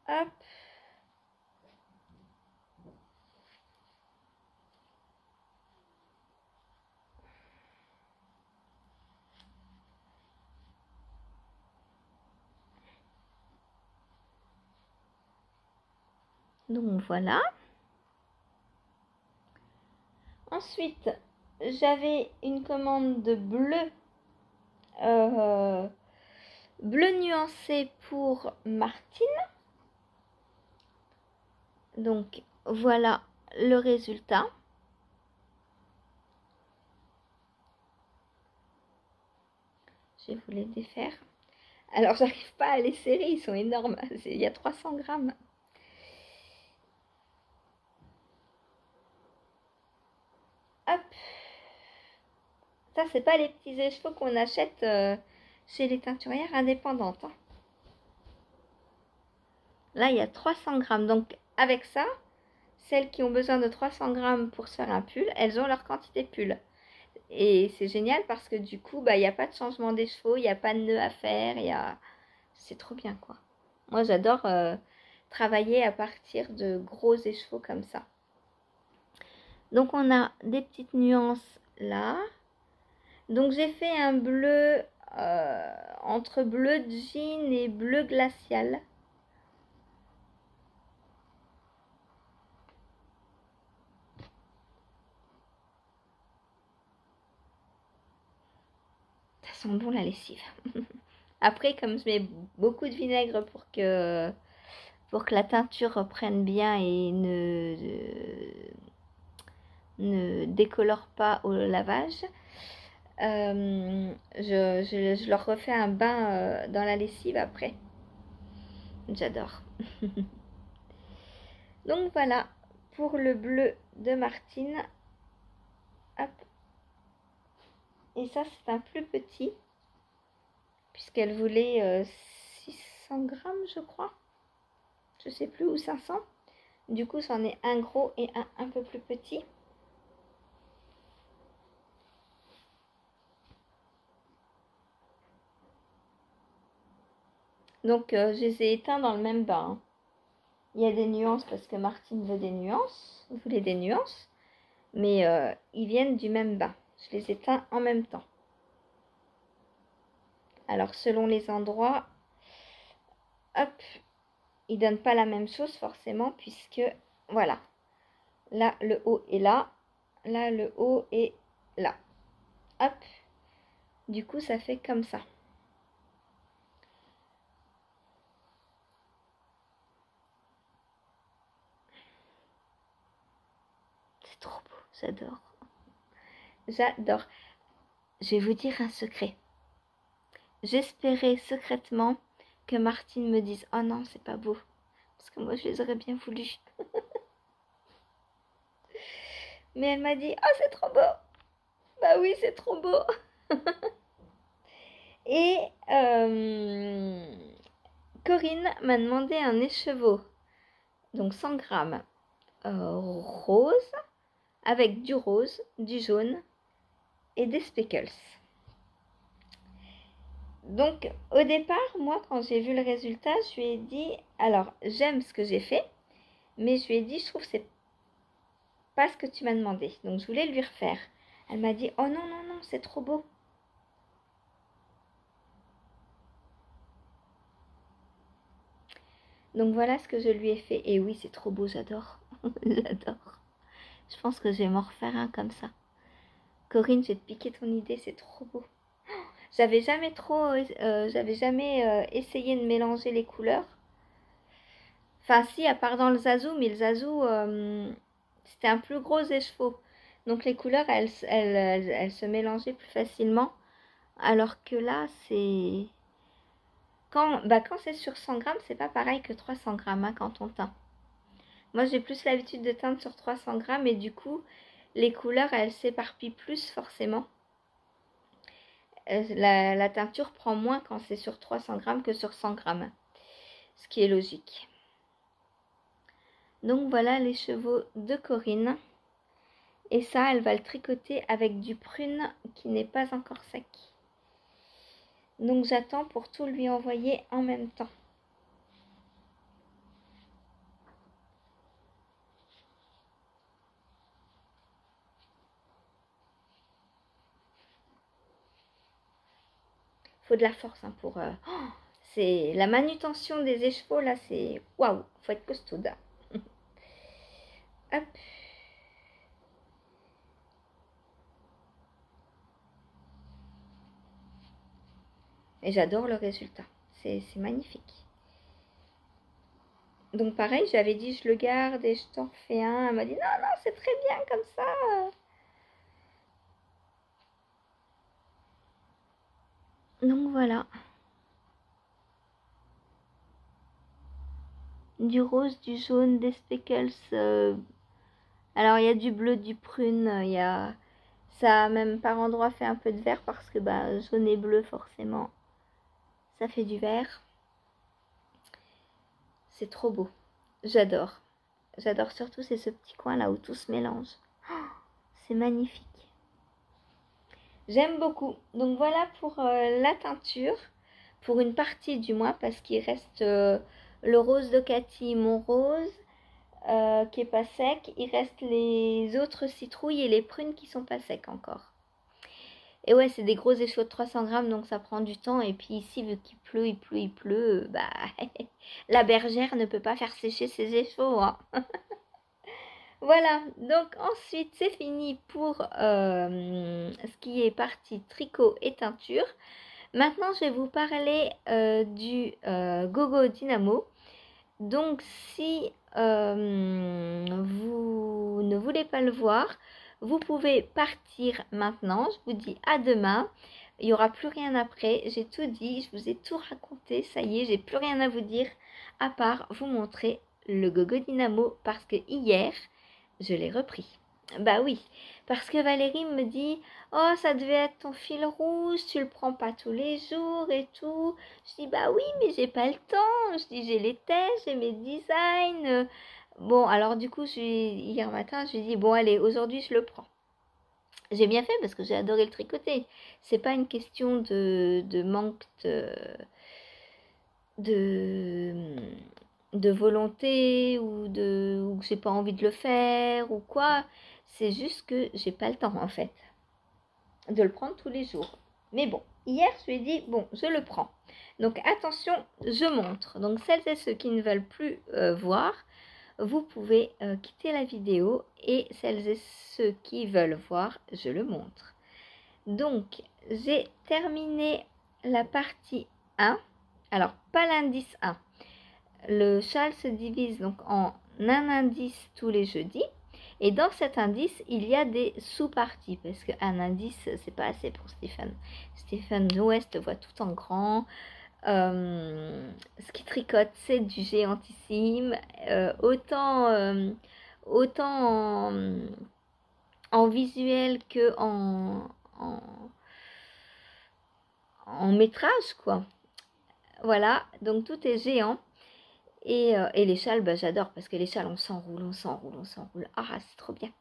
Hop. Donc voilà. Ensuite, j'avais une commande de bleu. Bleu nuancé pour Martine. Donc voilà le résultat. Je vais vous les défaire. Alors j'arrive pas à les serrer, ils sont énormes. Il y a 300 grammes. Hop. Ça, c'est pas les petits écheveaux qu'on achète chez les teinturières indépendantes. Hein. Là, il y a 300 grammes. Donc, avec ça, celles qui ont besoin de 300 grammes pour se faire un pull, elles ont leur quantité de pull. Et c'est génial parce que du coup, bah, il n'y a pas de changement des chevaux, il n'y a pas de nœud à faire, c'est trop bien quoi. Moi j'adore travailler à partir de gros écheveaux comme ça. Donc on a des petites nuances là. Donc j'ai fait un bleu entre bleu de jean et bleu glacial. Ça sent bon la lessive. Après, comme je mets beaucoup de vinaigre pour que la teinture prenne bien et ne décolore pas au lavage, je leur refais un bain dans la lessive après. J'adore. Donc voilà pour le bleu de Martine. Hop. Et ça c'est un plus petit puisqu'elle voulait 600 grammes je crois. Je sais plus, ou 500. Du coup c'en est un gros et un peu plus petit. Donc je les ai éteints dans le même bain. Hein. Il y a des nuances parce que Martine voulait des nuances, mais ils viennent du même bain. Je les éteins en même temps. Alors selon les endroits, hop, ils donnent pas la même chose forcément puisque voilà, là le haut est là, là le haut est là. Hop, du coup ça fait comme ça. C'est trop beau, j'adore. J'adore. Je vais vous dire un secret. J'espérais secrètement que Martine me dise « Oh non, c'est pas beau ». Parce que moi, je les aurais bien voulu. Mais elle m'a dit « Oh, c'est trop beau ». Bah oui, c'est trop beau. Et Corinne m'a demandé un écheveau. Donc 100 grammes rose, avec du rose, du jaune et des speckles. Donc au départ, moi quand j'ai vu le résultat, je lui ai dit, alors j'aime ce que j'ai fait, mais je lui ai dit, je trouve que c'est pas ce que tu m'as demandé. Donc je voulais lui refaire. Elle m'a dit, oh non, non, non, c'est trop beau. Donc voilà ce que je lui ai fait. Et oui, c'est trop beau, j'adore. J'adore. Je pense que je vais m'en refaire un comme ça. Corinne, j'ai piqué ton idée, c'est trop beau. J'avais jamais essayé de mélanger les couleurs. Enfin si, à part dans le zazou, mais le zazou, c'était un plus gros écheveau. Donc les couleurs, elles se mélangeaient plus facilement. Alors que là, c'est... Quand c'est sur 100 grammes, c'est pas pareil que 300 grammes hein, quand on teint. Moi, j'ai plus l'habitude de teindre sur 300 grammes et du coup, les couleurs, elles s'éparpillent plus forcément. La teinture prend moins quand c'est sur 300 grammes que sur 100 grammes. Ce qui est logique. Donc voilà les chevaux de Corinne. Et ça, elle va le tricoter avec du prune qui n'est pas encore sec. Donc j'attends pour tout lui envoyer en même temps. Faut de la force hein, pour... c'est la manutention des écheveaux là, c'est... Waouh, faut être costaud. Hop. Et j'adore le résultat. C'est magnifique. Donc pareil, j'avais dit je le garde et je t'en refais un. Elle m'a dit non, non, c'est très bien comme ça. Donc voilà. Du rose, du jaune, des speckles. Alors il y a du bleu, du prune. Il y a... Ça a même par endroits fait un peu de vert parce que bah, jaune et bleu forcément. Ça fait du vert. C'est trop beau. J'adore. J'adore surtout c'est ce petit coin là où tout se mélange. Oh, c'est magnifique. J'aime beaucoup. Donc voilà pour la teinture, pour une partie du moins, parce qu'il reste le rose de Cathy, mon rose, qui est pas sec. Il reste les autres citrouilles et les prunes qui sont pas secs encore. Et ouais, c'est des gros échauds de 300 grammes, donc ça prend du temps. Et puis ici, vu qu'il pleut, bah la bergère ne peut pas faire sécher ses échauds, hein. Voilà, donc ensuite c'est fini pour ce qui est partie tricot et teinture. Maintenant je vais vous parler du Gogo Dynamo. Donc si vous ne voulez pas le voir, vous pouvez partir maintenant. Je vous dis à demain. Il n'y aura plus rien après. J'ai tout dit, je vous ai tout raconté. Ça y est, j'ai plus rien à vous dire à part vous montrer le Gogo Dynamo parce que hier, je l'ai repris. Bah oui, parce que Valérie me dit oh, ça devait être ton fil rouge, tu le prends pas tous les jours et tout. Je dis bah oui, mais j'ai pas le temps. Je dis j'ai les tests, j'ai mes designs. Bon, alors du coup, hier matin, je lui ai dit bon, allez, aujourd'hui je le prends. J'ai bien fait parce que j'ai adoré le tricoter. C'est pas une question de manque de, de volonté ou que j'ai pas envie de le faire ou quoi. C'est juste que j'ai pas le temps en fait de le prendre tous les jours. Mais bon, hier je lui ai dit bon, je le prends. Donc attention, je montre. Donc celles et ceux qui ne veulent plus voir, vous pouvez quitter la vidéo et celles et ceux qui veulent voir, je le montre. Donc j'ai terminé la partie 1. Alors pas l'indice 1. Le châle se divise donc en un indice tous les jeudis. Et dans cet indice, il y a des sous-parties. Parce qu'un indice, c'est pas assez pour Stéphane. Stéphane West voit tout en grand. Ce qui tricote, c'est du géantissime. Autant en visuel que en métrage, quoi. Voilà, donc tout est géant. Et les châles, bah, j'adore parce que les châles, on s'enroule. Ah, c'est trop bien.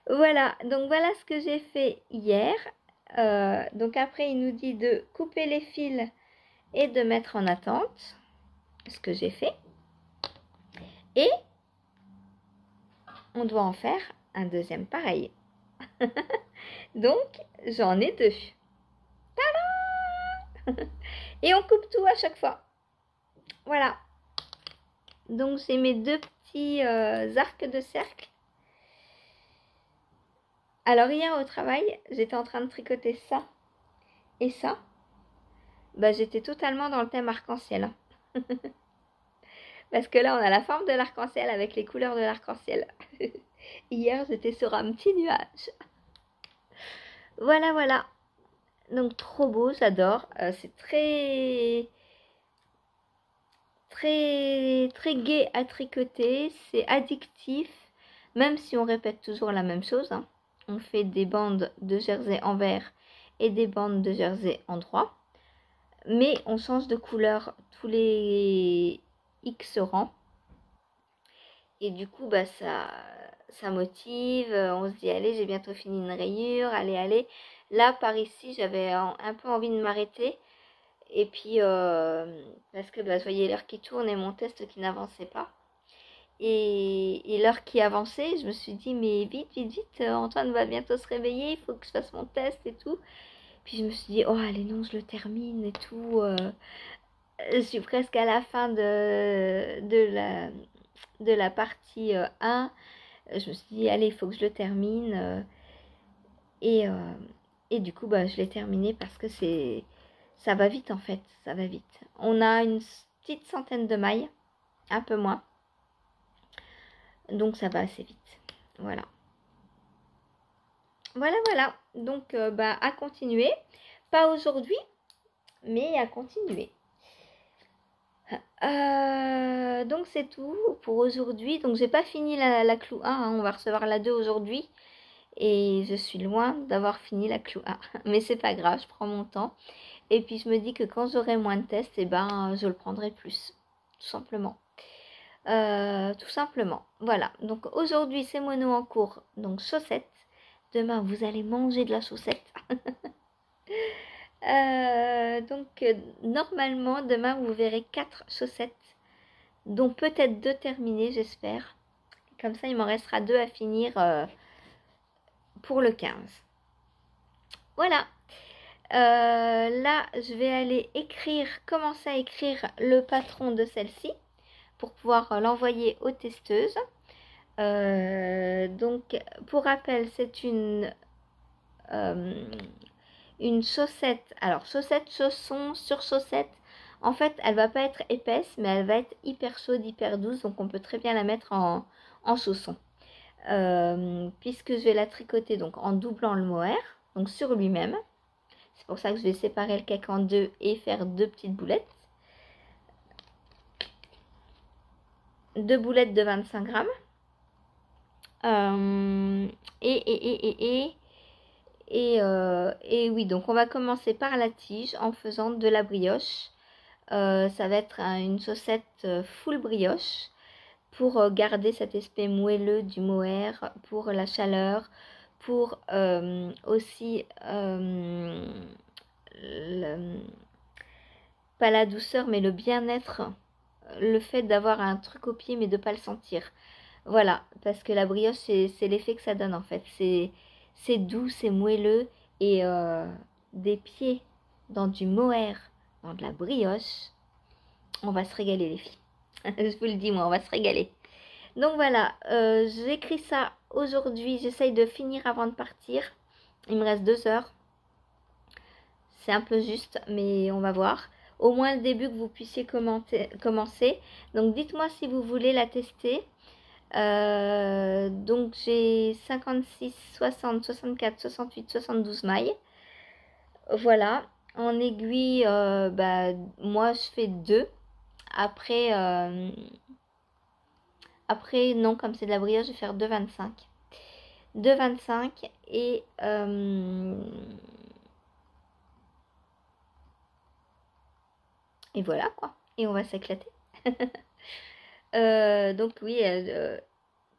Voilà, donc voilà ce que j'ai fait hier. Donc après, il nous dit de couper les fils et de mettre en attente. Ce que j'ai fait. Et on doit en faire un deuxième pareil. Donc, j'en ai 2. Tadam! Et on coupe tout à chaque fois. Voilà. Donc, j'ai mes 2 petits arcs de cercle. Alors, hier au travail, j'étais en train de tricoter ça et ça. Bah, j'étais totalement dans le thème arc-en-ciel. Parce que là, on a la forme de l'arc-en-ciel avec les couleurs de l'arc-en-ciel. Hier, j'étais sur un petit nuage. Voilà, voilà. Donc, trop beau, j'adore. C'est très gai à tricoter. C'est addictif. Même si on répète toujours la même chose, hein. On fait des bandes de jersey en vert et des bandes de jersey en droit. Mais on change de couleur tous les X rangs. Et du coup, bah, ça motive. On se dit, allez, j'ai bientôt fini une rayure. Allez, allez. Là, par ici, j'avais un peu envie de m'arrêter. Et puis, parce que bah, je voyais l'heure qui tourne et mon test qui n'avançait pas. Et l'heure qui avançait, je me suis dit, mais vite, vite, vite, Antoine va bientôt se réveiller, il faut que je fasse mon test et tout. Puis je me suis dit, oh, allez, non, je le termine et tout. Je suis presque à la fin de la partie 1. Je me suis dit, allez, il faut que je le termine. Et, du coup, bah, je l'ai terminé parce que ça va vite en fait, ça va vite. On a une petite centaine de mailles, un peu moins. Donc ça va assez vite. Voilà. Voilà, voilà. Donc bah, à continuer. Pas aujourd'hui, mais à continuer. Donc c'est tout pour aujourd'hui. Donc j'ai pas fini la clou 1, hein. On va recevoir la 2 aujourd'hui. Et je suis loin d'avoir fini la clou 1. Mais c'est pas grave, je prends mon temps. Et puis je me dis que quand j'aurai moins de tests, eh ben, je le prendrai plus. Tout simplement. Tout simplement. Voilà. Donc aujourd'hui c'est mono en cours. Donc chaussettes. Demain, vous allez manger de la chaussette. Normalement, demain, vous verrez 4 chaussettes, dont peut-être 2 terminées, j'espère. Comme ça, il m'en restera 2 à finir pour le 15. Voilà. Là, je vais aller commencer à écrire le patron de celle-ci pour pouvoir l'envoyer aux testeuses. Donc, pour rappel, c'est une chaussette. Alors, chaussette, chausson, sur chaussette. En fait, elle va pas être épaisse, mais elle va être hyper chaude, hyper douce. Donc, on peut très bien la mettre en chausson. Puisque je vais la tricoter donc en doublant le mohair, donc sur lui-même. C'est pour ça que je vais séparer le cake en 2 et faire 2 petites boulettes. 2 boulettes de 25 grammes. Et oui, donc on va commencer par la tige en faisant de la brioche. Ça va être une chaussette full brioche pour garder cet aspect moelleux du mohair, pour la chaleur, pour aussi pas la douceur mais le bien-être, le fait d'avoir un truc au pied mais de ne pas le sentir. Voilà, parce que la brioche, c'est l'effet que ça donne en fait. C'est doux, c'est moelleux. Et des pieds dans du mohair, dans de la brioche, on va se régaler les filles. Je vous le dis moi, on va se régaler. Donc voilà, j'écris ça aujourd'hui. J'essaye de finir avant de partir. Il me reste 2 heures. C'est un peu juste, mais on va voir. Au moins le début que vous puissiez commencer. Donc dites-moi si vous voulez la tester. Donc j'ai 56, 60, 64, 68, 72 mailles. Voilà. En aiguille, moi je fais 2. Après, non, comme c'est de la brioche, je vais faire 2,25. 2,25 et voilà quoi. Et on va s'éclater. Donc oui,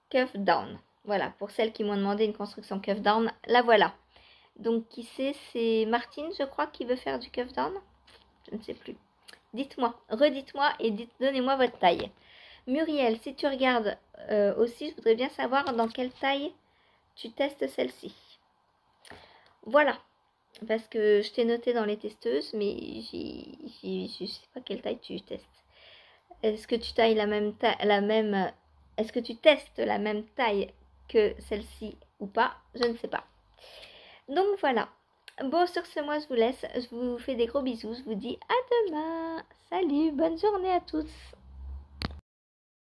cuff down. Voilà, pour celles qui m'ont demandé une construction cuff down, la voilà. Donc qui c'est Martine, je crois, qui veut faire du cuff down. Je ne sais plus. Dites-moi, redites-moi et donnez-moi votre taille. Muriel, si tu regardes aussi, je voudrais bien savoir dans quelle taille tu testes celle-ci. Voilà, parce que je t'ai noté dans les testeuses, mais je ne sais pas quelle taille tu testes. Est-ce que tu tailles est-ce que tu testes la même taille que celle-ci ou pas? Je ne sais pas. Donc voilà. Bon, sur ce, moi je vous laisse. Je vous fais des gros bisous. Je vous dis à demain. Salut, bonne journée à tous.